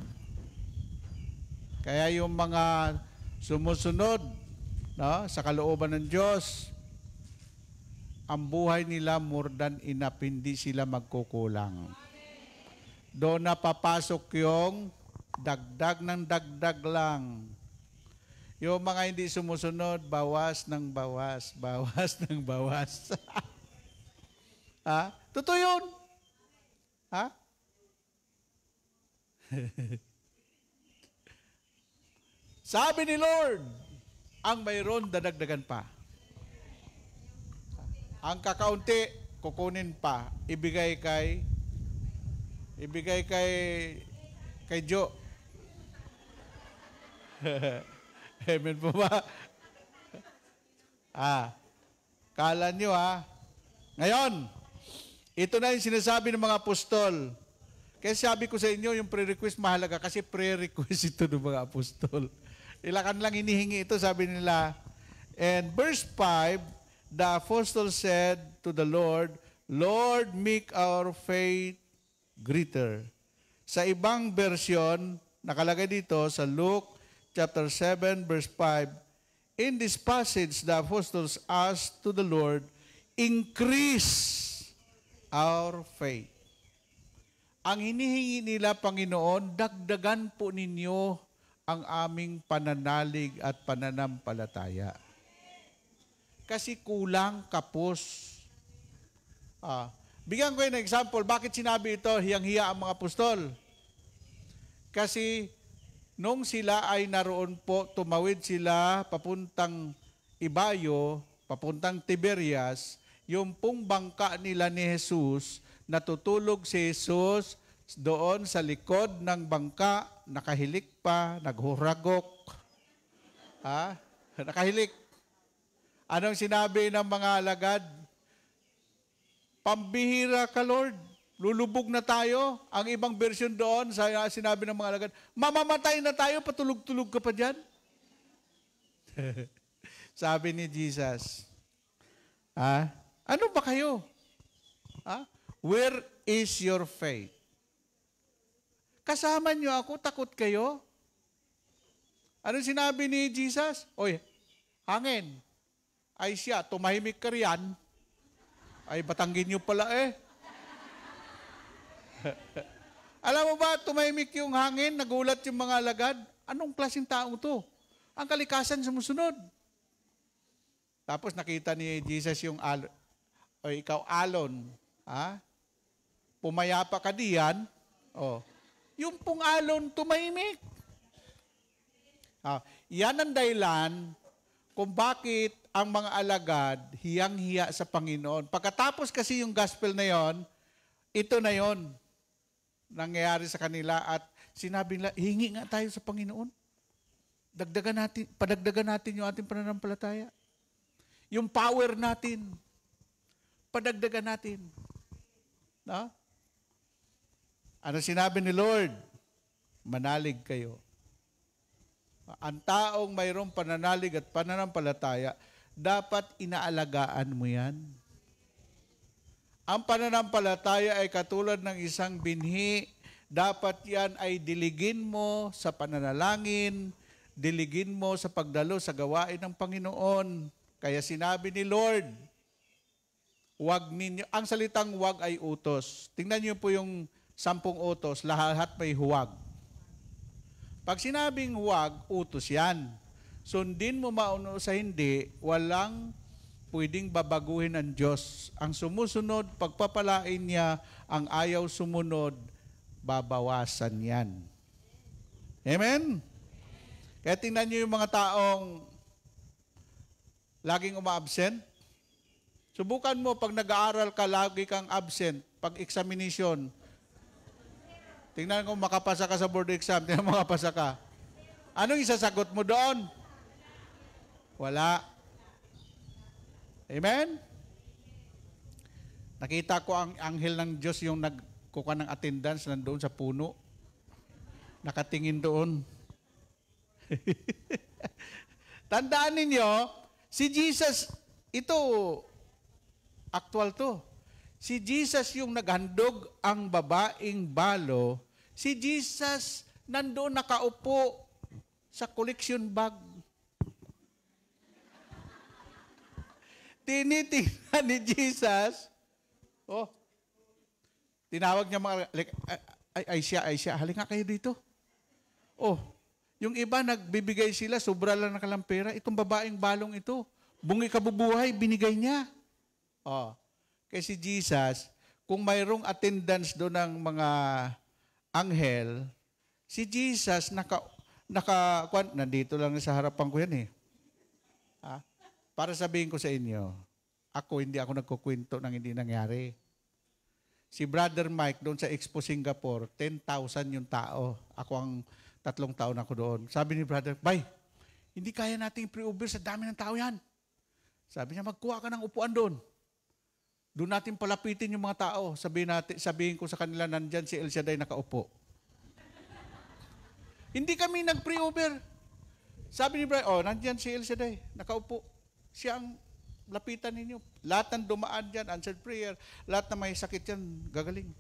Kaya yung mga sumusunod sa kalooban ng Diyos, ang buhay nila more than enough, hindi sila magkukulang. Doon na papasok yung dagdag ng dagdag lang. Yung mga hindi sumusunod, bawas ng bawas, bawas ng bawas. Totoo yun. Sabi ni Lord, ang mayroon dadagdagan pa. Ang kakaunti, kukunin pa. Ibigay kay Joe. Amen po ba? Kala nyo Ngayon, ito na yung sinasabi ng mga apostol. Kaya sabi ko sa inyo, yung pre-request mahalaga kasi pre-request ito ng mga apostol. Ilakan lang hinihingi ito, sabi nila. And verse 5, the apostle said to the Lord, Lord, make our faith greater. Sa ibang version, nakalagay dito sa Luke chapter 7 verse 5, in this passage, the apostles asked to the Lord, increase our faith. Ang hinihingi nila, Panginoon, dagdagan po ninyo ang aming pananalig at pananampalataya. Kasi kulang, kapos. Bigyan ko ng example, bakit sinabi ito, hiyang-hiya ang mga apostol? Kasi nung sila ay naroon po, tumawid sila papuntang Ibayo, papuntang Tiberias, yung pong bangka nila ni Jesus, natutulog si Jesus doon sa likod ng bangka, nakahilik pa, naghuragok. Nakahilik. Anong sinabi ng mga alagad? Pambihira ka, Lord. Lulubog na tayo. Ang ibang version doon, sinabi ng mga alagad, mamamatay na tayo, patulog-tulog ka pa dyan. Sabi ni Jesus, ano ba kayo? Where is your faith? Kasama niyo ako, takot kayo? Ano sinabi ni Jesus? Oy, hangin. Ay siya, tumahimik ka riyan. Ay, batanggin niyo pala eh. Alam mo ba, tumahimik yung hangin, nagulat yung mga alagad. Anong klaseng taong to? Ang kalikasan sumusunod. Tapos nakita ni Jesus yung ikaw alon. Pumayapa ka diyan. Yung pong alon, tumahimik. Yan ang dahilan kung bakit ang mga alagad hiyang-hiya sa Panginoon. Pagkatapos kasi yung gospel na yon, ito na yon nangyayari sa kanila at sinabi nila, hingi nga tayo sa Panginoon. Padagdagan natin yung ating pananampalataya. Yung power natin, padagdagan natin. No? Ano sinabi ni Lord? Manalig kayo. Ang taong mayroong pananalig at pananampalataya, dapat inaalagaan mo yan. Ang pananampalataya ay katulad ng isang binhi. Dapat yan ay diligin mo sa pananalangin, diligin mo sa pagdalo sa gawain ng Panginoon. Kaya sinabi ni Lord, wag ninyo, ang salitang wag ay utos. Tingnan niyo po yung 10 utos, lahat may huwag. Pag sinabing huwag, utos yan. Sundin mo mauno sa hindi, walang pwedeng babaguhin ang Diyos. Ang sumusunod, pagpapalain niya, ang ayaw sumunod, babawasan yan. Amen? Kaya tingnan niyo yung mga taong laging uma-absent. Subukan mo, pag nag-aaral ka, lagi kang absent. Pag examination, tingnan kung makapasa ka sa board exam, tingnan mo makapasa ka. Anong isasagot mo doon? Wala. Amen? Nakita ko ang anghel ng Diyos yung nagkuha ng attendance nandoon sa puno. Nakatingin doon. Tandaan ninyo, si Jesus, ito, actual to. Si Jesus yung naghandog ang babaeng balo. Si Jesus nandoon nakaupo sa collection bag. Tinitingnan ni Jesus. Tinawag niya mga, Aisha, halika kayo dito. Yung iba nagbibigay sila, sobra lang na kalampera. Itong babaeng balong ito, bungi kabubuhay, binigay niya. Kasi Jesus, kung mayroong attendance doon ng mga anghel, si Jesus nandito lang sa harapan ko yan eh. Para sabihin ko sa inyo, hindi ako nagkukwento ng hindi nangyari. Si Brother Mike doon sa Expo Singapore, 10,000 yung tao. Ako ang 3 taon ako doon. Sabi ni Brother, Bay, hindi kaya nating pre-over sa dami ng tao yan. Sabi niya, magkuha ka ng upuan doon. Doon natin palapitin yung mga tao. Sabihin ko sa kanila, nandyan si El Shaddai nakaupo. Hindi kami nag-pre-over. Sabi ni Brian, nandyan si El Shaddai, nakaupo. Siya ang lapitan ninyo. Lahat ng dumaan dyan, answered prayer, lahat na may sakit yan, gagaling.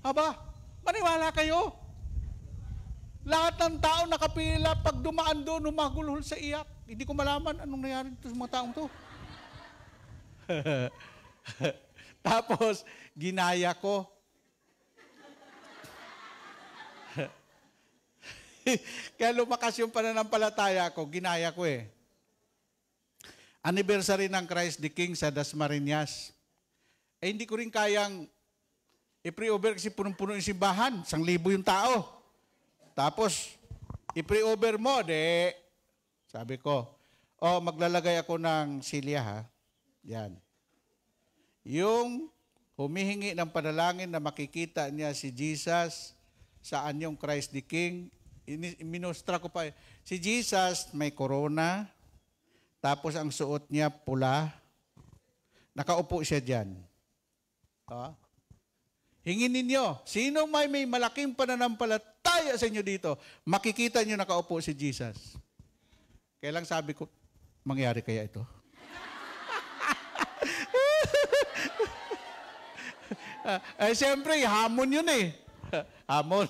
Aba, maniwala kayo. Lahat ng tao nakapila, pag dumaan doon, humagulhol sa iyak. Hindi ko malaman anong nangyari sa mga taong to. Tapos, ginaya ko. Kaya lumakas yung pananampalataya ko, ginaya ko eh. Anniversary ng Christ the King sa Dasmariñas. Eh hindi ko rin kayang i-pre-over kasi punong-puno yung simbahan. 1,000 yung tao. Tapos, i-pre-over mo, sabi ko, maglalagay ako ng silya ha. Yan. Yung humihingi ng panalangin na makikita niya si Jesus, saan yung Christ the King, minustra ko pa. Si Jesus may corona, tapos ang suot niya pula, nakaupo siya dyan. Hingin ninyo, sino may malaking pananampalataya sa inyo dito, makikita nyo nakaupo si Jesus. Kaya lang sabi ko, mangyari kaya ito? Siyempre, hamon yun eh. Hamon.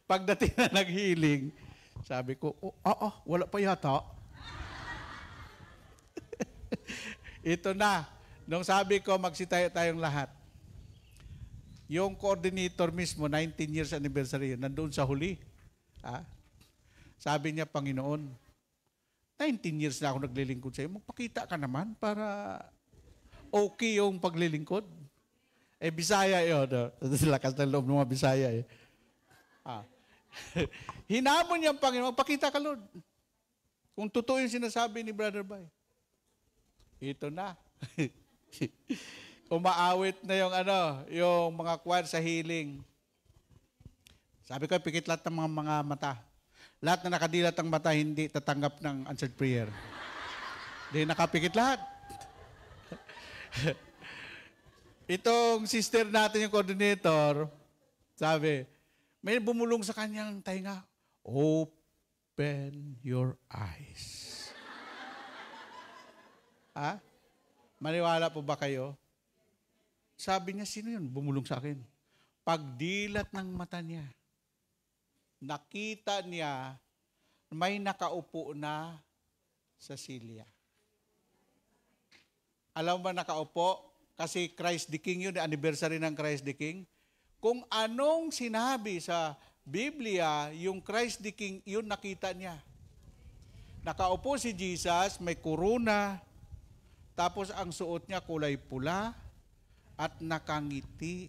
Pagdating na nag-healing, sabi ko, wala pa yata. Ito na. Nung sabi ko, magsitayo tayong lahat. Yung coordinator mismo, 19 years anniversary, nandoon sa huli. Sabi niya, Panginoon, 19 years na ako naglilingkod sa iyo. Magpakita ka naman para okay yung paglilingkod. Bisaya yun. Lakas ng loob ng mga Bisaya eh. Hinamon niya ang Panginoon, magpakita ka, Lord. Kung totoo yung sinasabi ni Brother Bay. Ito na. Umaawit na yung mga choir sa healing. Sabi ko, pikit lahat ng mga mata. Lahat na nakadilat ang mata, hindi tatanggap ng answered prayer. Hindi nakapikit lahat. Itong sister natin, yung coordinator, sabi, may bumulong sa kanyang tainga, open your eyes. Maniwala po ba kayo? Sabi niya, sino yun? Bumulong sa akin. Pagdilat ng mata niya, nakita niya may nakaupo na sa silya. Alam mo ba nakaupo? Kasi Christ the King yun, anniversary ng Christ the King. Kung anong sinabi sa Biblia, yung Christ the King, yun nakita niya. Nakaupo si Jesus, may corona, tapos ang suot niya kulay pula at nakangiti.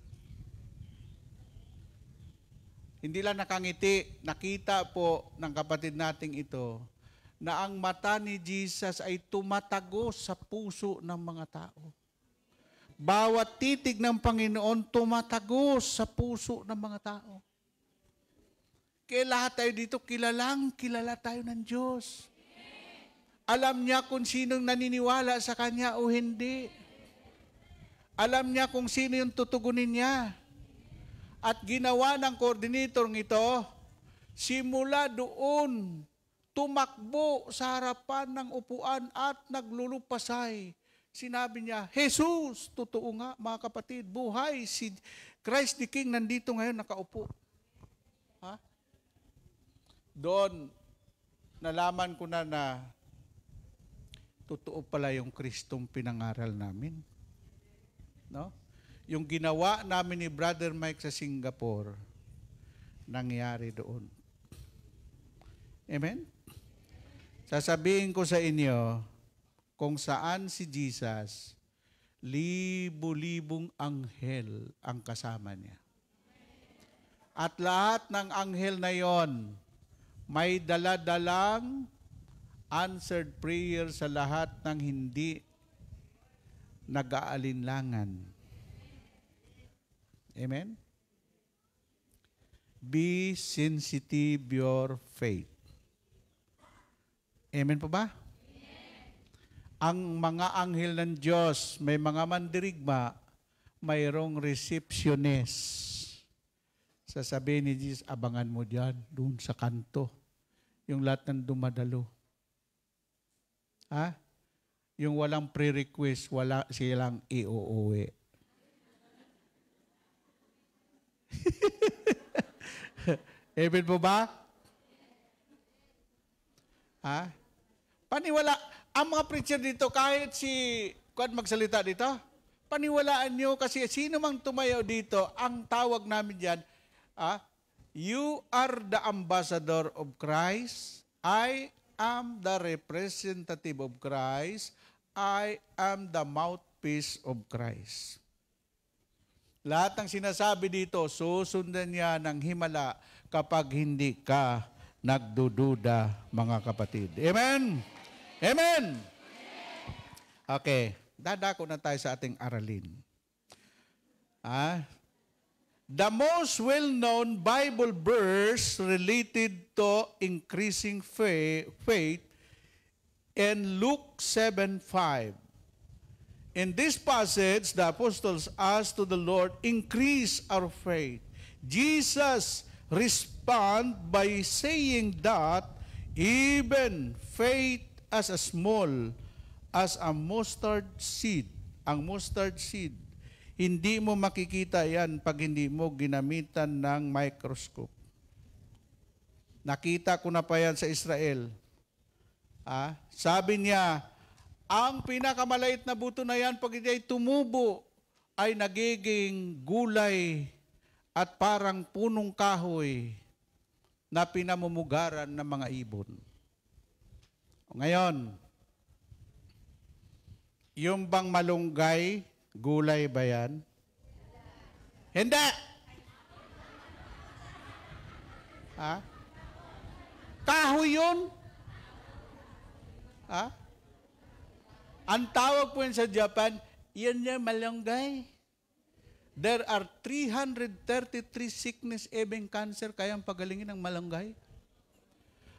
Hindi lang nakangiti, nakita po ng kapatid nating ito na ang mata ni Jesus ay tumatagos sa puso ng mga tao. Bawat titig ng Panginoon tumatagos sa puso ng mga tao. Kaya lahat tayo dito, kilala tayo ng Diyos. Alam niya kung sinong naniniwala sa Kanya o hindi. Alam niya kung sino yung tutugunin niya. At ginawa ng coordinator ito, simula doon, tumakbo sa harapan ng upuan at naglulupasay. Sinabi niya, Jesus, totoo nga mga kapatid, buhay si Christ the King nandito ngayon nakaupo. Doon, nalaman ko na totoo pala yung Kristong pinangaral namin. No? Yung ginawa namin ni Brother Mike sa Singapore, nangyari doon. Amen? Sasabihin ko sa inyo, kung saan si Jesus, libo-libong anghel ang kasama niya. At lahat ng anghel na yon, may dala-dalang answered prayer sa lahat ng hindi nag-aalinlangan. Amen? Be sensitive your faith. Amen po ba? Ang mga anghel ng Diyos, may mga mandirigma, mayroong receptionist. Sasabihin ni Jesus, abangan mo dyan, doon sa kanto. Yung lahat ng dumadalo. yung walang pre-request, wala silang iuuwi. Amen po ba? Ha? Paniwala. Ang mga preacher dito, kahit si Kuan magsalita dito, paniwalaan nyo kasi sino mang tumayo dito, ang tawag namin dyan, you are the ambassador of Christ. I am the representative of Christ. I am the mouthpiece of Christ. Lahat ng sinasabi dito, susundan niya ng himala kapag hindi ka nagdududa, mga kapatid. Amen? Amen? Okay, dadako na tayo sa ating aralin. The most well-known Bible verse related to increasing faith in Luke 7:5. In this passage, the apostles asked to the Lord, increase our faith. Jesus respond by saying that even faith as small as a mustard seed, ang mustard seed, hindi mo makikita yan pag hindi mo ginamitan ng microscope. Nakita ko na pa yan sa Israel. Sabi niya, ang pinakamaliit na buto na yan, pag hindi ay tumubo, ay nagiging gulay at parang punong kahoy na pinamumugaran ng mga ibon. Ngayon, yung bang malunggay, gulay ba yan? Hindi! Kahoy yun? Ang tawag po yun sa Japan, yan yung malunggay. There are 333 sickness, even cancer, kayang pagalingin ng malunggay.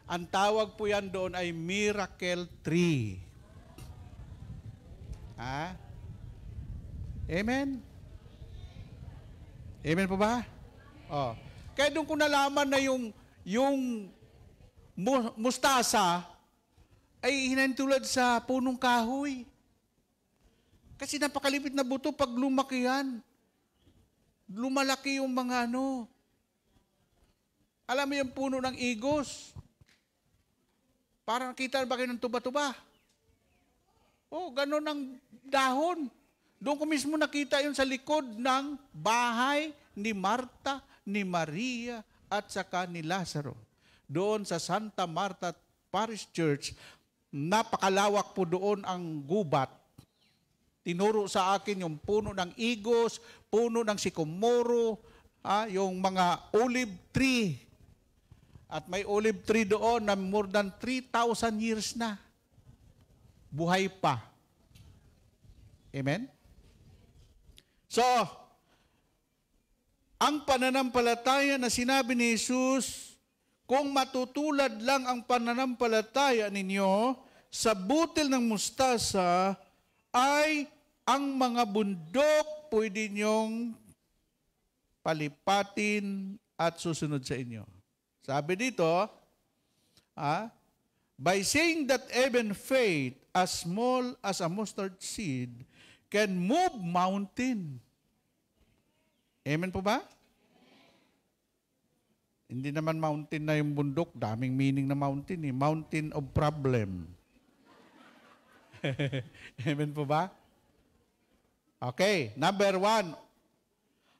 Ang tawag po yan doon ay miracle tree. Amen? Amen po ba? Kaya doon ko nalaman na yung mustasa ay hinantulad sa punong kahoy. Kasi napakalipit na buto pag lumaki yan. Lumalaki yung mga alam mo yung puno ng igos. Parang nakita ba kayo ng tuba-tuba? Ganun ang dahon. Doon ko mismo nakita yun sa likod ng bahay ni Marta, ni Maria, at saka ni Lazaro. Doon sa Santa Marta Parish Church, napakalawak po doon ang gubat. Tinuro sa akin yung puno ng igos, puno ng sikomoro, yung mga olive tree. At may olive tree doon na more than 3,000 years na. Buhay pa. Amen? So, ang pananampalataya na sinabi ni Jesus, kung matutulad lang ang pananampalataya ninyo sa butil ng mustasa, ay ang mga bundok pwede niyong palipatin at susunod sa inyo. Sabi dito, by saying that even faith as small as a mustard seed can move mountain. Amen po ba? Hindi naman mountain na yung bundok. Daming meaning na mountain eh. Mountain of problem. Amen po ba? Okay, number 1.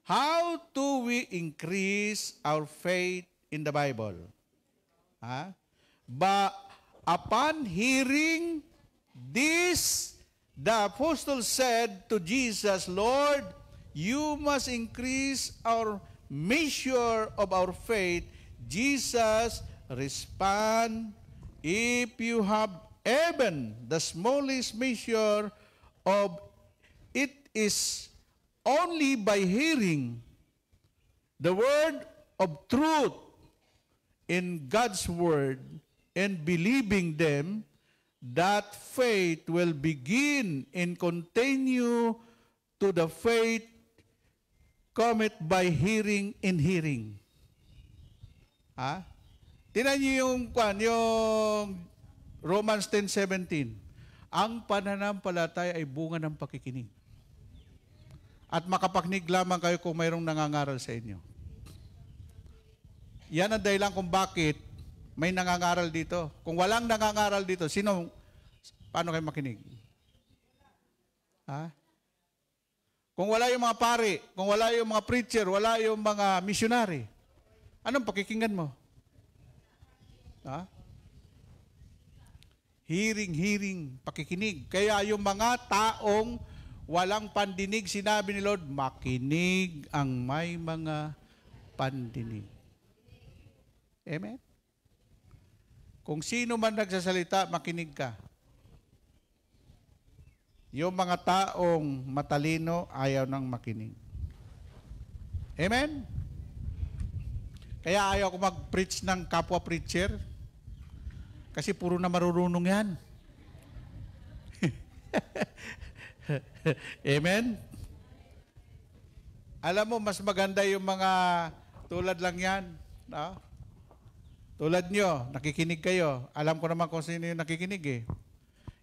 How do we increase our faith in the Bible? But upon hearing this, the apostle said to Jesus, Lord, you must increase our measure of our faith. Jesus respond, if you have even the smallest measure of it is only by hearing the word of truth in God's word and believing them, that faith will begin and continue to the faith cometh by hearing and hearing. Tingnan niyo yung Romans 10:17. Ang pananampalataya ay bunga ng pakikinig. At makapakinig lamang kayo kung mayroong nangangaral sa inyo. Yan ang dahilan kung bakit may nangangaral dito. Kung walang nangangaral dito, paano kayo makinig? Ha? Kung wala yung mga pari, kung wala yung mga preacher, wala yung mga missionary, anong pakikinggan mo? Ha? Hearing, pakikinig. Kaya yung mga taong walang pandinig, sinabi ni Lord, makinig ang may mga pandinig. Amen? Kung sino man nagsasalita, makinig ka. Yung mga taong matalino, ayaw nang makinig. Amen? Kaya ayaw ko mag-preach ng kapwa preacher. Kasi puro na marurunong yan. Amen? Alam mo, mas maganda yung mga tulad lang yan. No? Tulad nyo, nakikinig kayo. Alam ko naman kung sino yung nakikinig eh.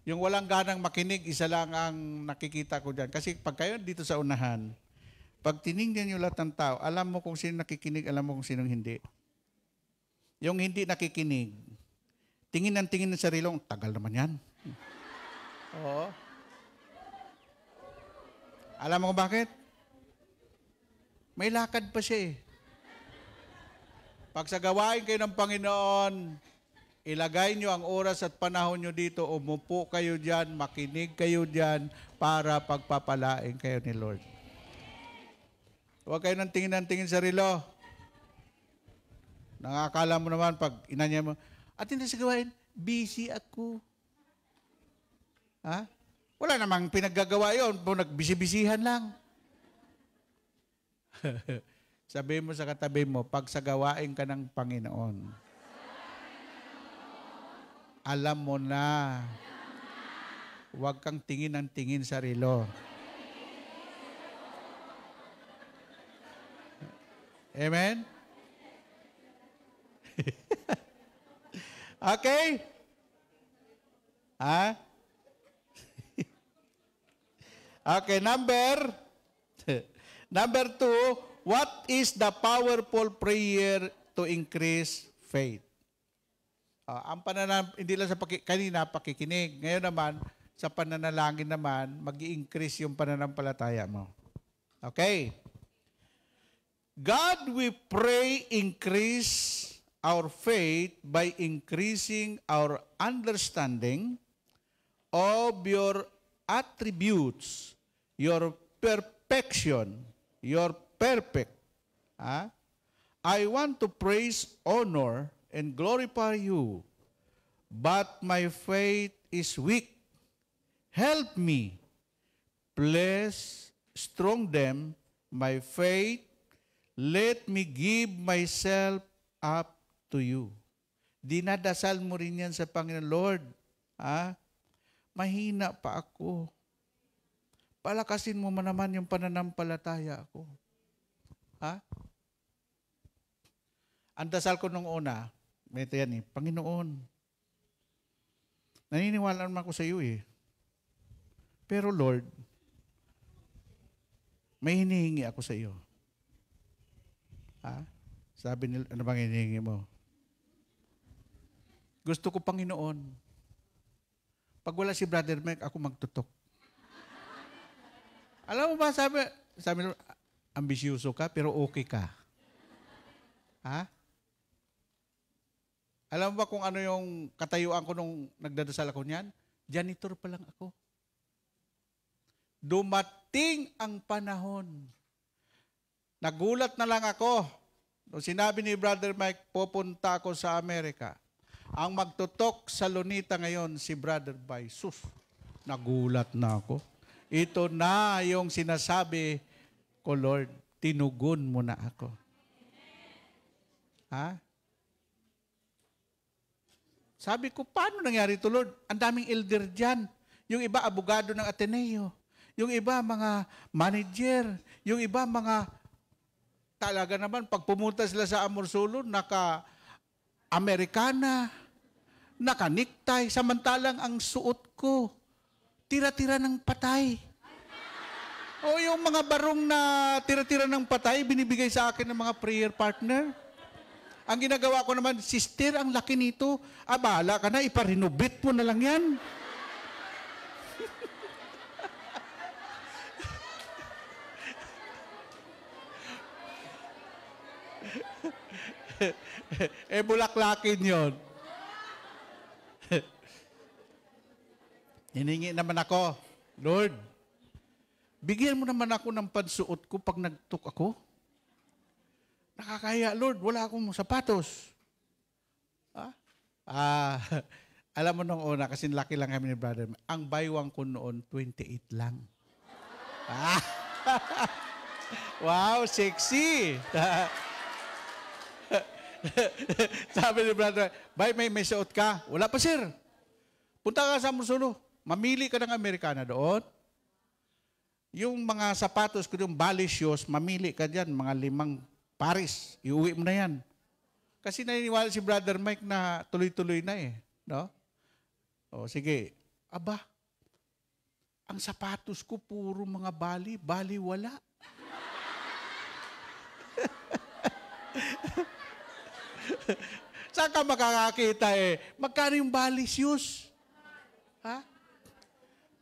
Yung walang ganang makinig, isa lang ang nakikita ko dyan. Kasi pag kayo dito sa unahan, pag tinignan nyo lahat ng tao, alam mo kung sino nakikinig, alam mo kung sino hindi. Yung hindi nakikinig, tingin ng sarili, tagal naman yan. Oo. Alam mo kung bakit? May lakad pa siya eh. Pag sa gawain kayo ng Panginoon, ilagay nyo ang oras at panahon nyo dito, umupo kayo dyan, makinig kayo dyan, para pagpapalain kayo ni Lord. Huwag kayo ng tingin sarilo. Nakakala mo naman, pag inanya mo, at hindi sa gawain, busy ako. Ha? Wala namang pinaggagawa yun, nagbisi-bisihan lang. Sabihin mo sa katabi mo, pag sa gawain ka ng Panginoon, alam mo na, huwag kang tingin ng tingin sa relo. Amen? Okay? Ha? Okay, number 2, what is the powerful prayer to increase faith? Ang hindi lang sa kanina pakikinig. Ngayon naman, sa pananalangin naman, mag-i-increase yung pananampalataya mo. Okay? God, we pray, increase our faith by increasing our understanding of your attributes, your perfection, your perfect. I want to praise, honor, and glorify you, but my faith is weak. Help me. Please strengthen my faith. Let me give myself up to you. Dinadasal mo rin yan sa Panginoon, Lord. Mahina pa ako. Palakasin mo man naman yung pananampalataya ko. Ang dasal ko nung una, ito yan eh, Panginoon, naniniwala naman ako sa iyo eh. Pero Lord, may hinihingi ako sa iyo. Sabi nila, ano bang hinihingi mo? Gusto ko, Panginoon, pag wala si Brother Mike, ako magtutok. Alam mo ba, sabi nila, ambisyoso ka, pero okay ka. Alam mo ba kung ano yung katayuan ko nung nagdadasal ako niyan? Janitor pa lang ako. Dumating ang panahon. Nagulat na lang ako. Nung sinabi ni Brother Mike, pupunta ako sa Amerika. Ang magtutok sa Lunita ngayon, si Brother Bay. Sus, nagulat na ako. Ito na yung sinasabi ko, Lord, tinugon mo na ako. Sabi ko, paano nangyari ito, Lord? Ang daming elder dyan. Yung iba, abogado ng Ateneo. Yung iba, mga manager. Yung iba, mga talaga naman, pag pumunta sila sa Amorsolo, naka-Amerikana, naka-necktie, samantalang ang suot ko, tira-tira ng patay. O yung mga barong na tira-tira ng patay, binibigay sa akin ng mga prayer partner. Ang ginagawa ko naman, sister, ang laki nito. Bahala ka na, iparenovate mo na lang yan. Bulaklakin yun. Hiningi naman ako, Lord, bigyan mo naman ako ng pansuot ko pag nagtuk ako. Nakakaya, Lord, wala akong sapatos. Alam mo nung una, kasi laki lang kami ni brother, ang baywang ko noon, 28 lang. Wow, sexy! Sabi ni brother, bay, may suot ka? Wala pa, sir. Punta ka sa Musulo. Mamili ka ng Amerikana doon. Yung mga sapatos ko yung bally shoes, mamili ka dyan, mga 5 pares. Iuwi mo na yan. Kasi naniniwala si Brother Mike na tuloy-tuloy na eh. No? O, sige. Aba, ang sapatos ko puro mga bali wala. Saan ka makakakita eh? Magkano yung bali shoes? Ha?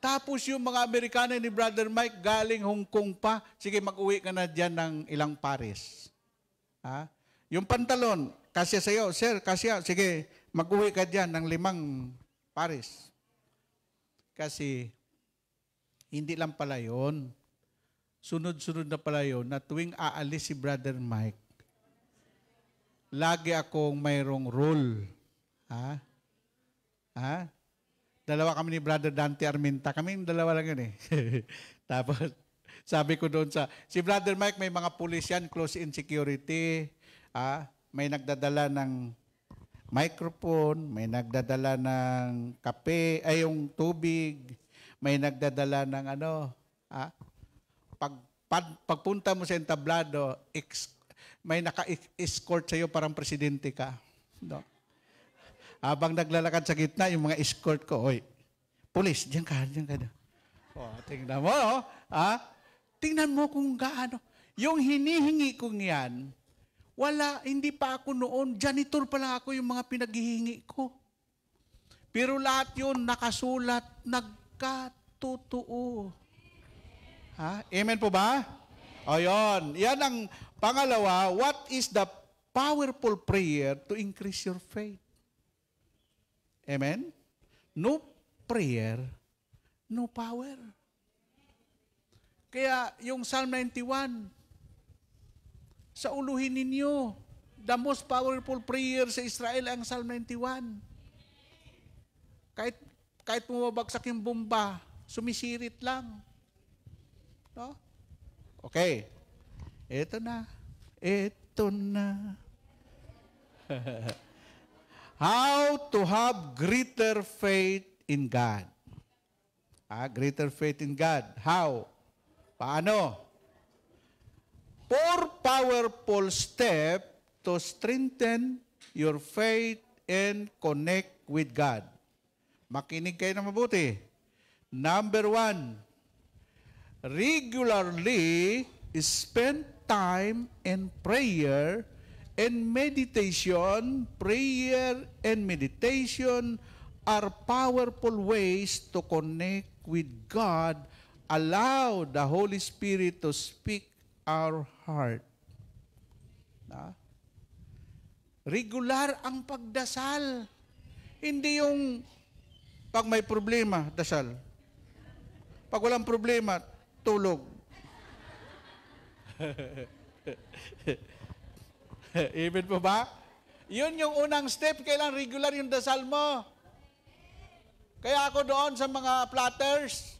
Tapos yung mga Amerikana ni Brother Mike galing Hong Kong pa, sige mag-uwi ka na dyan ng ilang pares. Ha? Yung pantalon, kasya sa'yo, sir, kasya, sige, mag-uwi ka dyan ng 5 pares. Kasi, hindi lang pala yun. Sunod-sunod na pala yun na tuwing aalis si Brother Mike, lagi akong mayroong rule. Ha? Ha? Dalawa kami ni Brother Dante Arminta. Kami dalawa lang yun eh. Tapos, sabi ko doon si Brother Mike may mga pulis yan, close-in security. May nagdadala ng microphone, may nagdadala ng kape, yung tubig, may nagdadala ng pagpunta mo sa entablado, may naka-escort sa'yo parang presidente ka. No? Habang naglalakad sa gitna, yung mga escort ko, oy, pulis, diyan ka. Tingnan mo, tingnan mo kung gaano. Yung hinihingi kong yan, hindi pa ako noon, janitor pala ako yung mga pinaghihingi ko. Pero lahat yun nakasulat, nagkatotoo. Amen po ba? O yun, yan ang pangalawa, what is the powerful prayer to increase your faith? Amen? No prayer, no power. Kaya yung Psalm 91, sa uluhin ninyo, the most powerful prayer sa Israel ang Psalm 91. Kahit bumabagsak yung bomba, sumisirit lang. No? Okay. Ito na. How to have greater faith in God. Greater faith in God. How? Paano? 4 powerful steps to strengthen your faith and connect with God. Makinig kayo na mabuti. Number 1, regularly spend time in prayer and meditation. Prayer and meditation are powerful ways to connect with God. Allow the Holy Spirit to speak our heart. Regular ang pagdasal. Hindi yung pag may problema, dasal. Pag walang problema, tulog. Amen po ba? Yun yung unang step, kailangan regular yung dasal mo. Kaya ako doon sa mga platters,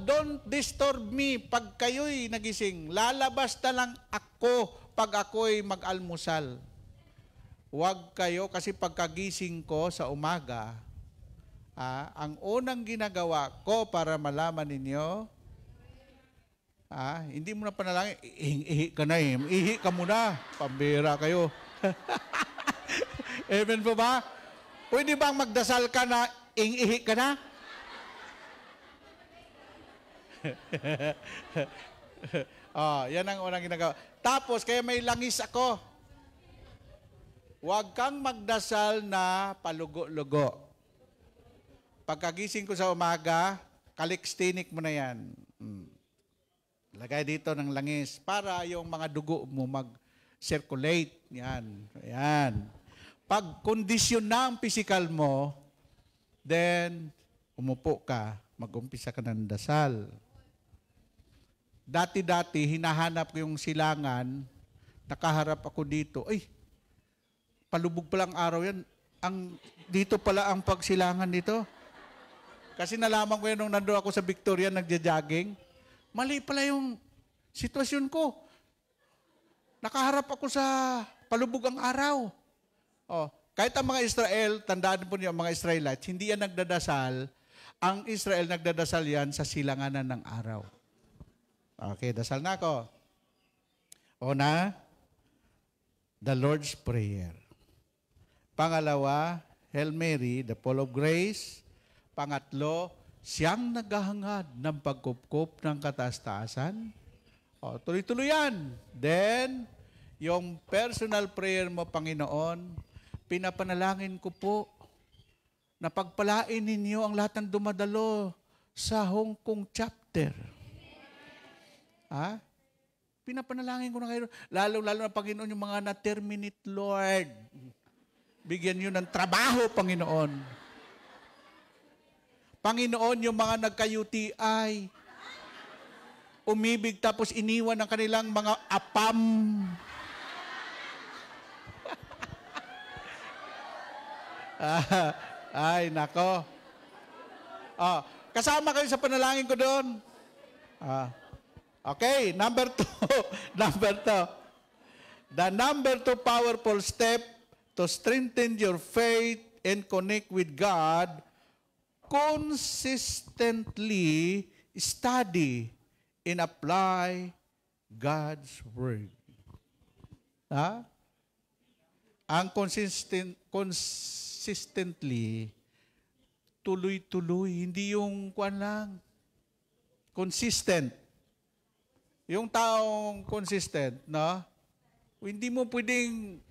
don't disturb me pag kayo'y nagising. Lalabas na lang ako pag ako'y mag-almusal. Huwag kayo kasi pagkagising ko sa umaga, ang unang ginagawa ko para malaman ninyo, hindi mo na panalangin, ihi ka na eh. Ihi ka muna. Pambira kayo. Amen po ba? Pwede bang magdasal ka na, ihi ka na? Yan ang unang ginagawa. Tapos, kaya may langis ako. Huwag kang magdasal na palugo-lugo. Pagkagising ko sa umaga, kalikstinik mo na yan. Lagay dito ng langis para yung mga dugo mo mag-circulate. Yan. Yan. Pag kondisyon na ang physical mo, then umupo ka, mag-umpisa ka ng dasal. Dati-dati, hinahanap ko yung silangan, nakaharap ako dito. Ay, palubog palang araw yan. Dito pala ang pagsilangan dito. Kasi nalaman ko yan nung nandun ako sa Victoria, nagja-jogging. Mali pala yung sitwasyon ko. Nakaharap ako sa palubog ang araw. Kahit ang mga Israel, tandaan po niyo ang mga Israelites, hindi yan nagdadasal. Ang Israel nagdadasal yan sa silanganan ng araw. Okay, dasal na ako. Una, the Lord's Prayer. Pangalawa, Hail Mary, the full of grace. Pangatlo, siyang naghahangad ng pagkupkup ng kataas-taasan. Tuloy-tuloy yan. Then, yung personal prayer mo, Panginoon, pinapanalangin ko po na pagpalain ninyo ang lahat ng dumadalo sa Hong Kong chapter. Pinapanalangin ko na kayo. Lalo-lalo na, Panginoon, yung mga na-terminate, Lord. Bigyan nyo ng trabaho, Panginoon. Panginoon, yung mga nagka-UTI, umibig tapos iniwan ng kanilang mga apam. Ay, nako. Kasama kayo sa panalangin ko doon. Okay, number 2. Number 2. The number 2 powerful step to strengthen your faith and connect with God, consistently study and apply God's Word. Ang consistently, tuloy-tuloy, hindi yung kuwan lang. Consistent. Yung taong consistent, no? Hindi mo pwedeng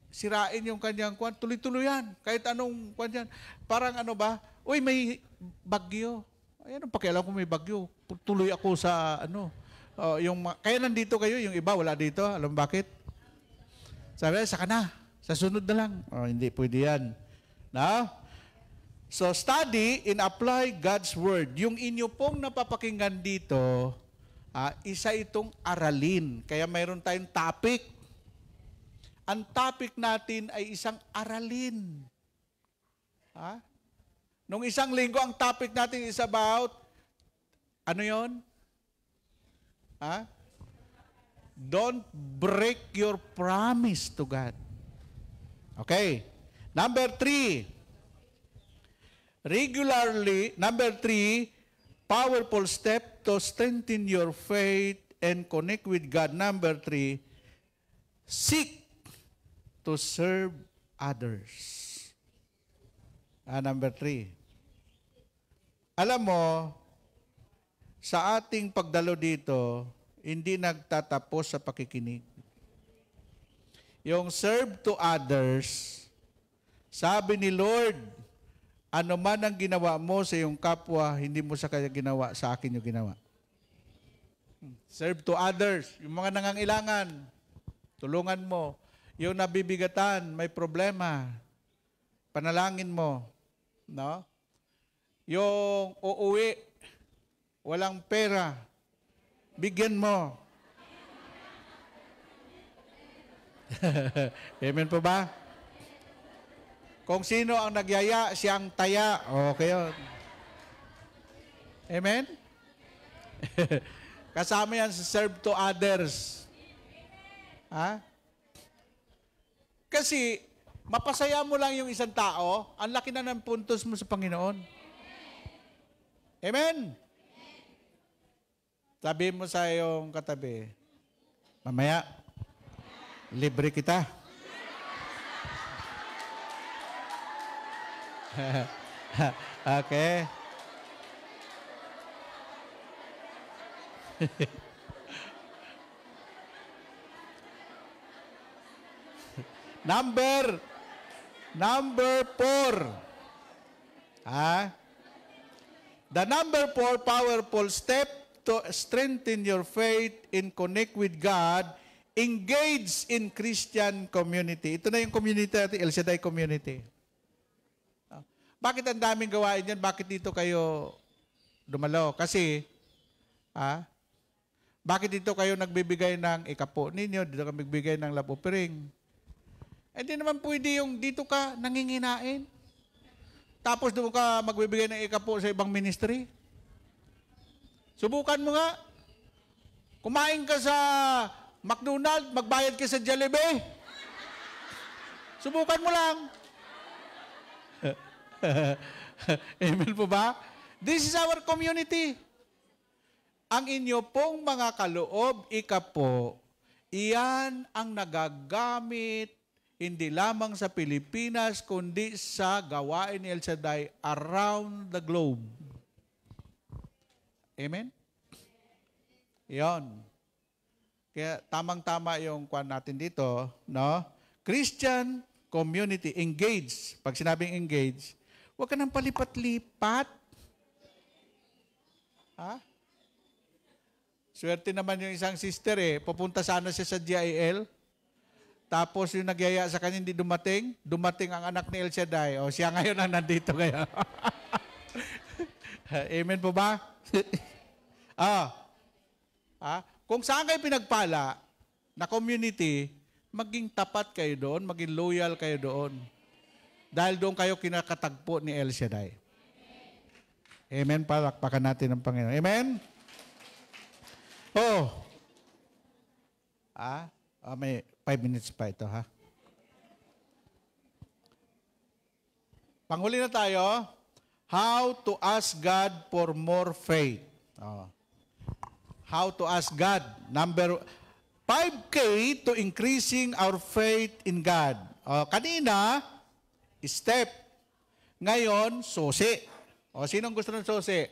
sirain yung kanyang kuwan. Tuloy-tuloy yan. Kahit anong kuwan yan. Parang ano ba? Uy, may bagyo. Ay, anong pakialam kung may bagyo? Tuloy ako sa ano. Kaya nandito kayo, yung iba wala dito. Alam bakit? Sabi, saka na. Sa sunod na lang. Hindi pwede yan. No? So, study and apply God's Word. Yung inyo pong napapakinggan dito, isa itong aralin. Kaya mayroon tayong topic. Ang topic natin ay isang aralin. Nung isang linggo, ang topic natin is about, ano yon? Don't break your promise to God. Okay. Number 3. Number 3, powerful step to strengthen your faith and connect with God. Number 3, seek to serve others. Number 3. Alam mo, sa ating pagdalo dito, hindi nagtatapos sa pakikinig. Yung serve to others, sabi ni Lord, ano man ang ginawa mo sa iyong kapwa, hindi mo sa kanya ginawa, sa akin yung ginawa. Serve to others, yung mga nangangailangan, tulungan mo. Yung nabibigatan, may problema, panalangin mo. No? Yung uuwi, walang pera, bigyan mo. Amen po ba? Kung sino ang nagyaya, siyang taya. Okay yun. Amen? Kasama yan sa serve to others. Kasi, mapasaya mo lang yung isang tao, ang laki na ng puntos mo sa Panginoon. Amen? Sabi mo sa iyong katabi, mamaya, libre kita. Okay. Number 4. The number 4 powerful step to strengthen your faith and connect with God, engage in Christian community. Ito na yung community natin, El Shaddai community. Bakit ang daming gawain yan? Bakit dito kayo dumalo? Kasi, bakit dito kayo nagbibigay ng ikapo ninyo? Dito ka magbibigay ng love offering? Hindi naman pwede yung dito ka nanginginain. Tapos doon ka magbibigay ng ikapo sa ibang ministry. Subukan mo nga. Kumain ka sa McDonald's, magbayad ka sa Jollibee. Subukan mo lang. Amen po ba? This is our community. Ang inyo pong mga kaloob, ikapo, iyan ang nagagamit hindi lamang sa Pilipinas, kundi sa gawain ni El Shaddai around the globe. Amen? Yon. Kaya tamang-tama yung kwan natin dito, no? Christian community, engage. Pag sinabing engage, huwag ka nang palipat-lipat. Swerte naman yung isang sister pupunta sana siya sa GIL. Tapos yung nagyaya sa kanya hindi dumating ang anak ni El Shaddai. O siya ngayon ang nandito kaya. Amen po ba? Kung saan kayo pinagpala na community, maging tapat kayo doon, maging loyal kayo doon. Dahil doon kayo kinakatagpo ni El Shaddai. Amen. Palakpakan natin ang Panginoon. Amen? May 5 minutes pa ito, ha? Panghuli na tayo. How to ask God for more faith. How to ask God. Number 5K to increasing our faith in God. Kanina, step. Ngayon, susi. Sinong gusto ng susi?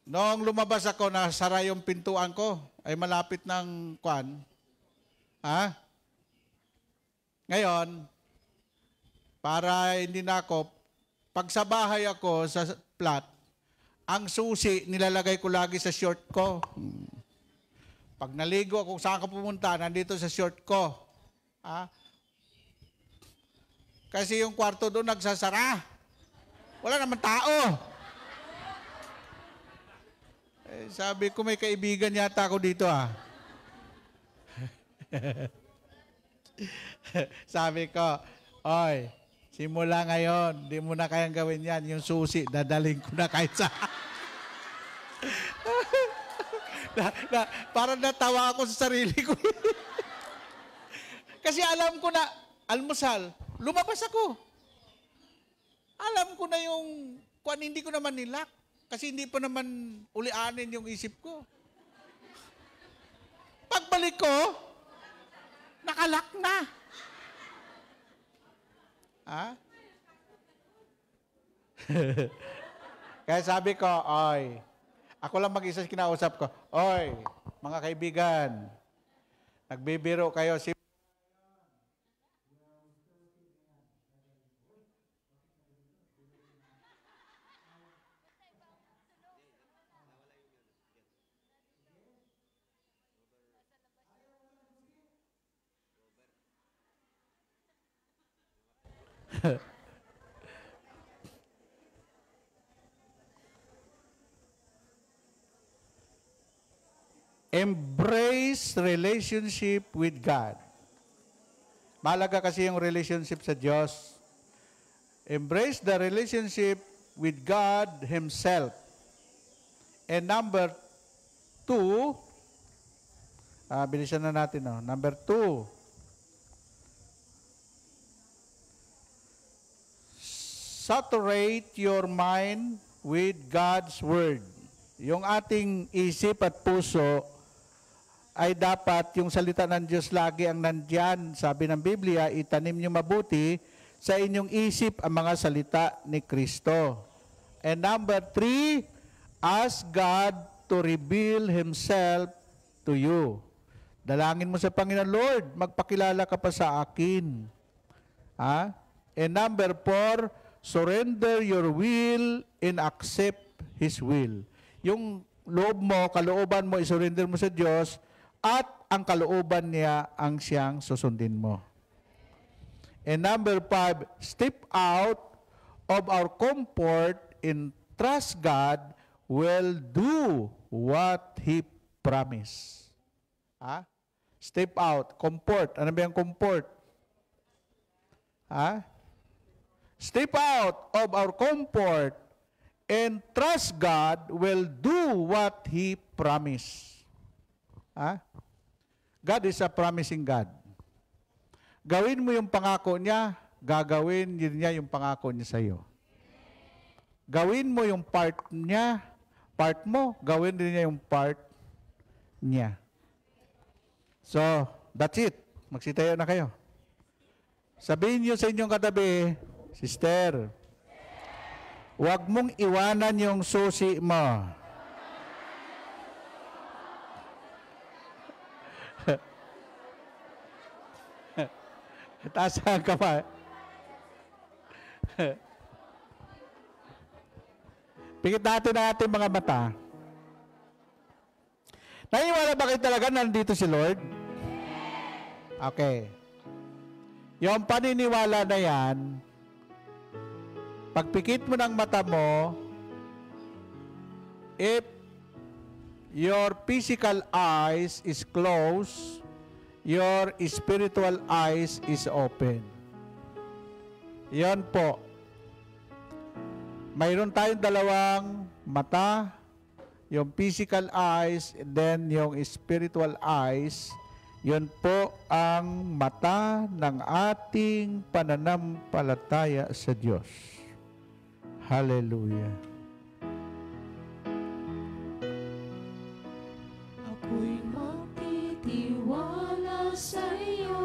Noong lumabas ako, nasara yung pintuan ko, ay malapit ng kwan. Ngayon, para hindi na ako, pag sa bahay ako sa flat, ang susi nilalagay ko lagi sa short ko. Pag naligo ako, saan ka pumunta, nandito sa short ko. Kasi yung kwarto doon nagsasara. Wala naman tao. Sabi ko, may kaibigan yata ako dito Sabi ko, oy, simula ngayon, di mo na kayang gawin yan. Yung susi, dadaling ko na kahit sa... Parang natawa ako sa sarili ko. Kasi alam ko na, almusal, lumabas ako. Alam ko na yung, kung hindi ko naman nilak. Kasi hindi pa naman ulianin yung isip ko. Pagbalik ko, nakalak na. Kaya sabi ko, oy, ako lang mag-isa kinausap ko, oy, mga kaibigan, nagbibiro kayo, embrace relationship with God. Mahalaga kasi yung relationship sa Diyos. Embrace the relationship with God Himself. And number 2, bilisan na natin. Number 2, saturate your mind with God's Word. Yung ating isip at puso ay dapat yung salita ng Diyos lagi ang nandyan. Sabi ng Biblia, itanim nyo mabuti sa inyong isip ang mga salita ni Kristo. And number 3, ask God to reveal Himself to you. Dalangin mo sa Panginoon, Lord, magpakilala ka pa sa akin. And number 4, surrender your will and accept His will. Yung loob mo, kalooban mo, isurrender mo sa Diyos, at ang kalooban niya ang siyang susundin mo. And number 5, step out of our comfort and trust God will do what He promised. Step out, comfort. Ano ba yung comfort? Step out of our comfort and trust God will do what He promised. God is a promising God. Gawin mo yung pangako niya, gagawin din niya yung pangako niya sa iyo. Gawin mo yung part niya, part mo, gawin din niya yung part niya. So, that's it. Magsitayo na kayo. Sabihin niyo sa inyong katabi, sister, huwag mong iwanan yung susi mo. Taas ang kamay. Pikit natin ang ating mga mata. Naniwala ba kayo talaga nandito si Lord? Okay. Yung paniniwala na yan, pagpikit mo ng mata mo, if your physical eyes is closed, your spiritual eyes is open. Yan po. Mayroon tayong dalawang mata, yung physical eyes, and then yung spiritual eyes. Yan po ang mata ng ating pananampalataya sa Diyos. Hallelujah. Ako'y magtitiwala sa iyo,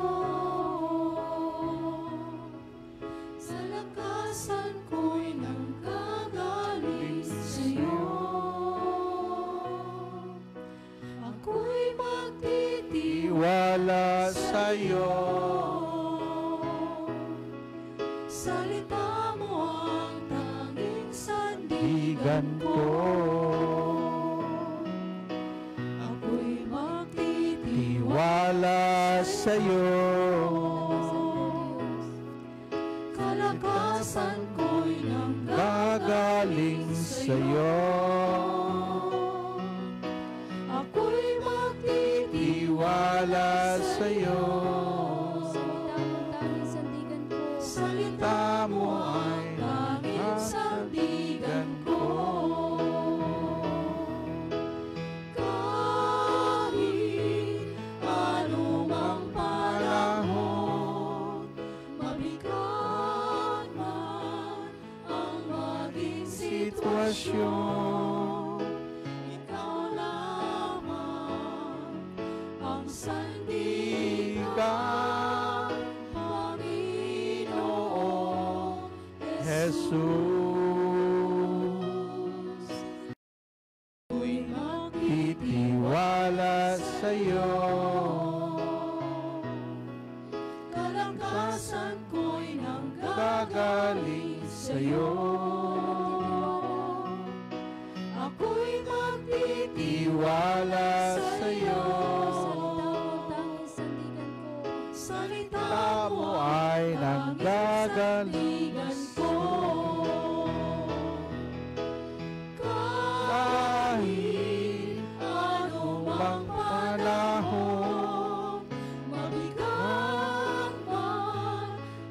sa lakasan ko'y nanggagaling sa iyo. Ako'y Wala sa iyo. salita mo ang tanging sandigan Digan ko. Ako'y magtitiwala Wala sa iyo. kalakasan ko'y nanggagaling Gagaling sa iyo. Ako'y Wala sa iyo. salita mo ang tanging sandigan ko. Kahit anumang panahon, mabigat man ang maging sitwasyon, ikaw lamang ang sandigan, Panginoong Jesus. Ako'y Titiwala sa iyo. kalakasan ko'y Gagaling sa iyo. Ako'y Tiwala sa iyo. salita Mo ay nanggagaling ko. Kahit anumang panahon, mabigat man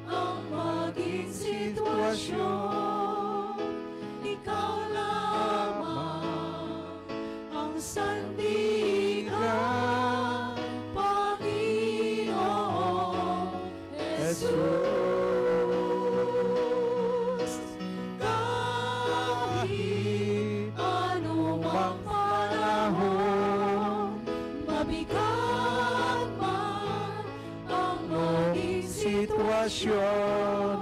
ang maging sitwasyon, ikaw lamang ang sandigan, Panginoong Jesus. Kahit anumang panahon, mabigat man ang maging sitwasyon,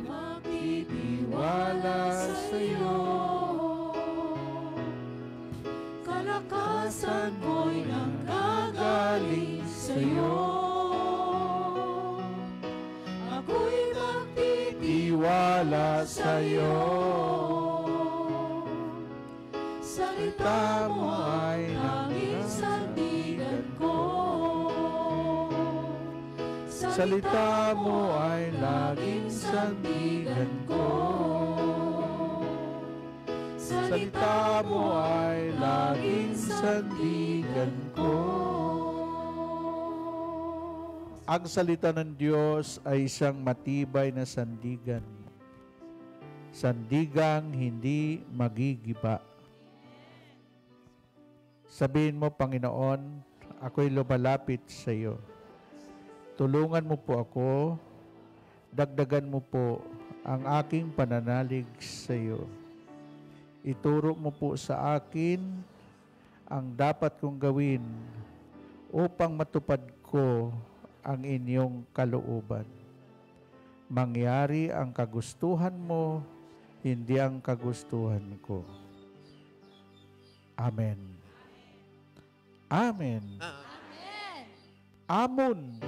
magtitiwala sa'yo. Kalakasan mo'y nanggagaling sa'yo. Ako'y magtitiwala sa'yo. Salita mo ay nanging sandigan ko. Salita mo ay laging sandigan ko. Salita mo ay laging sandigan ko. Ang salita ng Diyos ay isang matibay na sandigan. Sandigang hindi magigiba. Sabihin mo, Panginoon, ako'y lumalapit sa iyo. Tulungan mo po ako, dagdagan mo po ang aking pananalig sa iyo. Ituro mo po sa akin ang dapat kong gawin upang matupad ko ang inyong kalooban. Mangyari ang kagustuhan mo, hindi ang kagustuhan ko. Amen. Amen. Amen.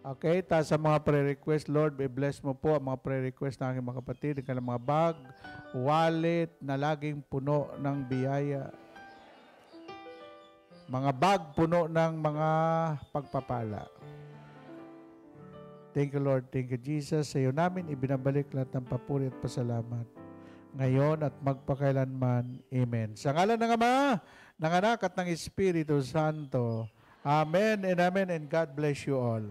Okay, taas sa mga prayer request, Lord, i-bless mo po ang mga prayer request ng aking mga kapatid, ang mga bag, wallet na laging puno ng biyaya. Mga bag puno ng mga pagpapala. Thank you, Lord. Thank you, Jesus. Sa iyo namin ibinabalik lahat ng papuri at pasalamat. Ngayon at magpakailanman. Amen. Sa ngalan ng Ama, ng Anak at ng Espiritu Santo. Amen and amen, and God bless you all.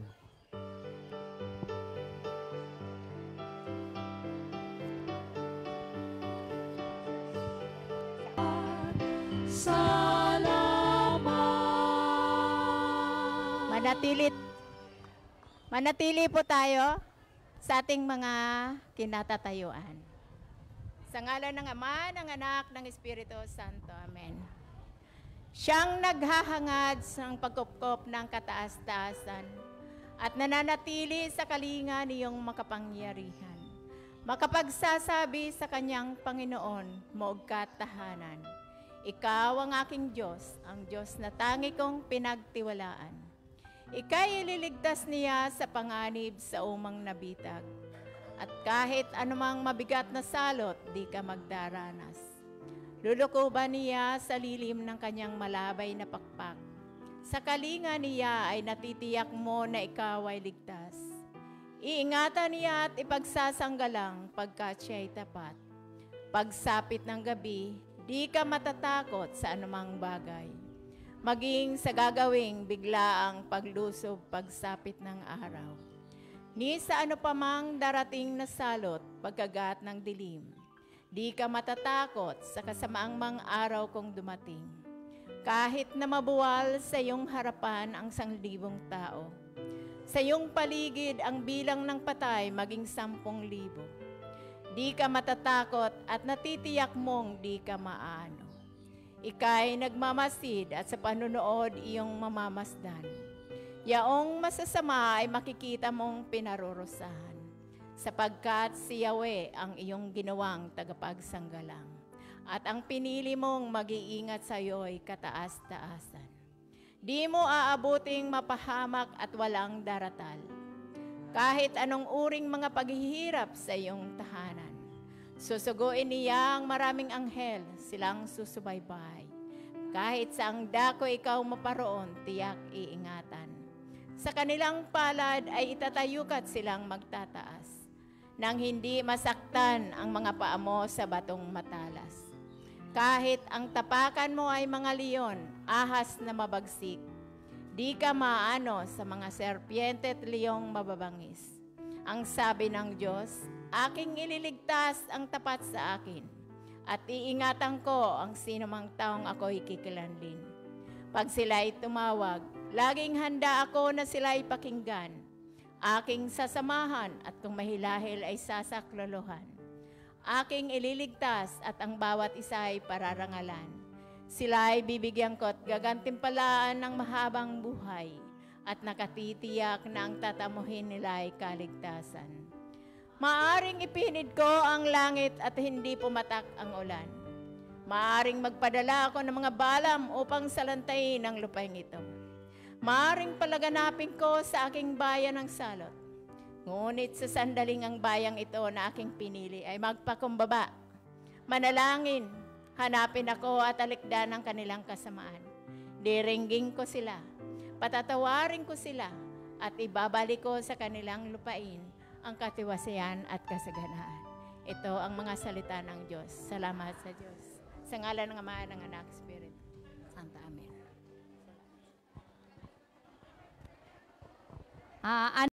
Manatili po tayo sa ating mga kinatatayuan. Sa ngalan ng Ama, ng Anak, ng Espiritu Santo. Amen. Siyang naghahangad sa pagkupkop ng kataas-taasan at nananatili sa kalinga niyong makapangyarihan. Makapagsasabi sa kanyang Panginoon, moog katahanan. Ikaw ang aking Diyos, ang Diyos na tangi kong pinagtiwalaan. Ika'y ililigtas niya sa panganib sa umang nabitag. At kahit anumang mabigat na salot, di ka magdaranas. Lulukuban niya sa lilim ng kanyang malabay na pakpak. Sa kalinga niya ay natitiyak mo na ikaw ay ligtas. Iingatan niya at ipagsasanggalang pagkat siya'y tapat. Pagsapit ng gabi, di ka matatakot sa anumang bagay. Maging sa gagawing biglaang paglusob pagsapit ng araw. Ni sa ano pa mang darating na salot pagkagat ng dilim. Di ka matatakot sa kasamaang mang araw kung dumating. Kahit na mabuwal sa iyong harapan ang 1,000 tao. Sa iyong paligid ang bilang ng patay maging 10,000. Di ka matatakot at natitiyak mong di ka maano. Ika'y nagmamasid at sa panunood iyong mamamasdan. Yaong masasama ay makikita mong pinarurusahan, sapagkat si Yahweh ang iyong ginawang tagapagsanggalang, at ang pinili mong mag-iingat sa iyo'y kataas-taasan. Di mo aabuting mapahamak at walang daratal, kahit anong uring mga paghihirap sa iyong tahanan. Susuguin niya ang maraming anghel, silang susubaybay. Kahit saang dako ikaw maparoon, tiyak iingatan. Sa kanilang palad ay itatayukat silang magtataas, nang hindi masaktan ang mga paa mo sa batong matalas. Kahit ang tapakan mo ay mga leon, ahas na mabagsik, di ka maano sa mga serpiente at leong mababangis. Ang sabi ng Diyos, aking ililigtas ang tapat sa akin, at iingatan ko ang sinumang taong ako'y kikilanlin. Pag sila'y tumawag, laging handa ako na sila'y pakinggan. Aking sasamahan at kung mahilahil ay sasaklolohan. Aking ililigtas at ang bawat isa ay pararangalan. Sila'y bibigyan ko at gagantimpalaan ng mahabang buhay at nakatitiyak na ang tatamuhin nila ay kaligtasan. Maaring ipinid ko ang langit at hindi pumatak ang ulan. Maaring magpadala ako ng mga balam upang salantayin ang lupain ito. Maaring palaganapin ko sa aking bayan ang salot. Ngunit sa sandaling ang bayang ito na aking pinili ay magpakumbaba. Manalangin, hanapin ako at alikdan ang kanilang kasamaan. Diringgin ko sila, patatawarin ko sila, at ibabalik ko sa kanilang lupain ang katiwasian at kasaganaan. Ito ang mga salita ng Diyos. Salamat sa Diyos. Sa ngalan ng Ama, ng Anak, Espiritu Santo. Amen.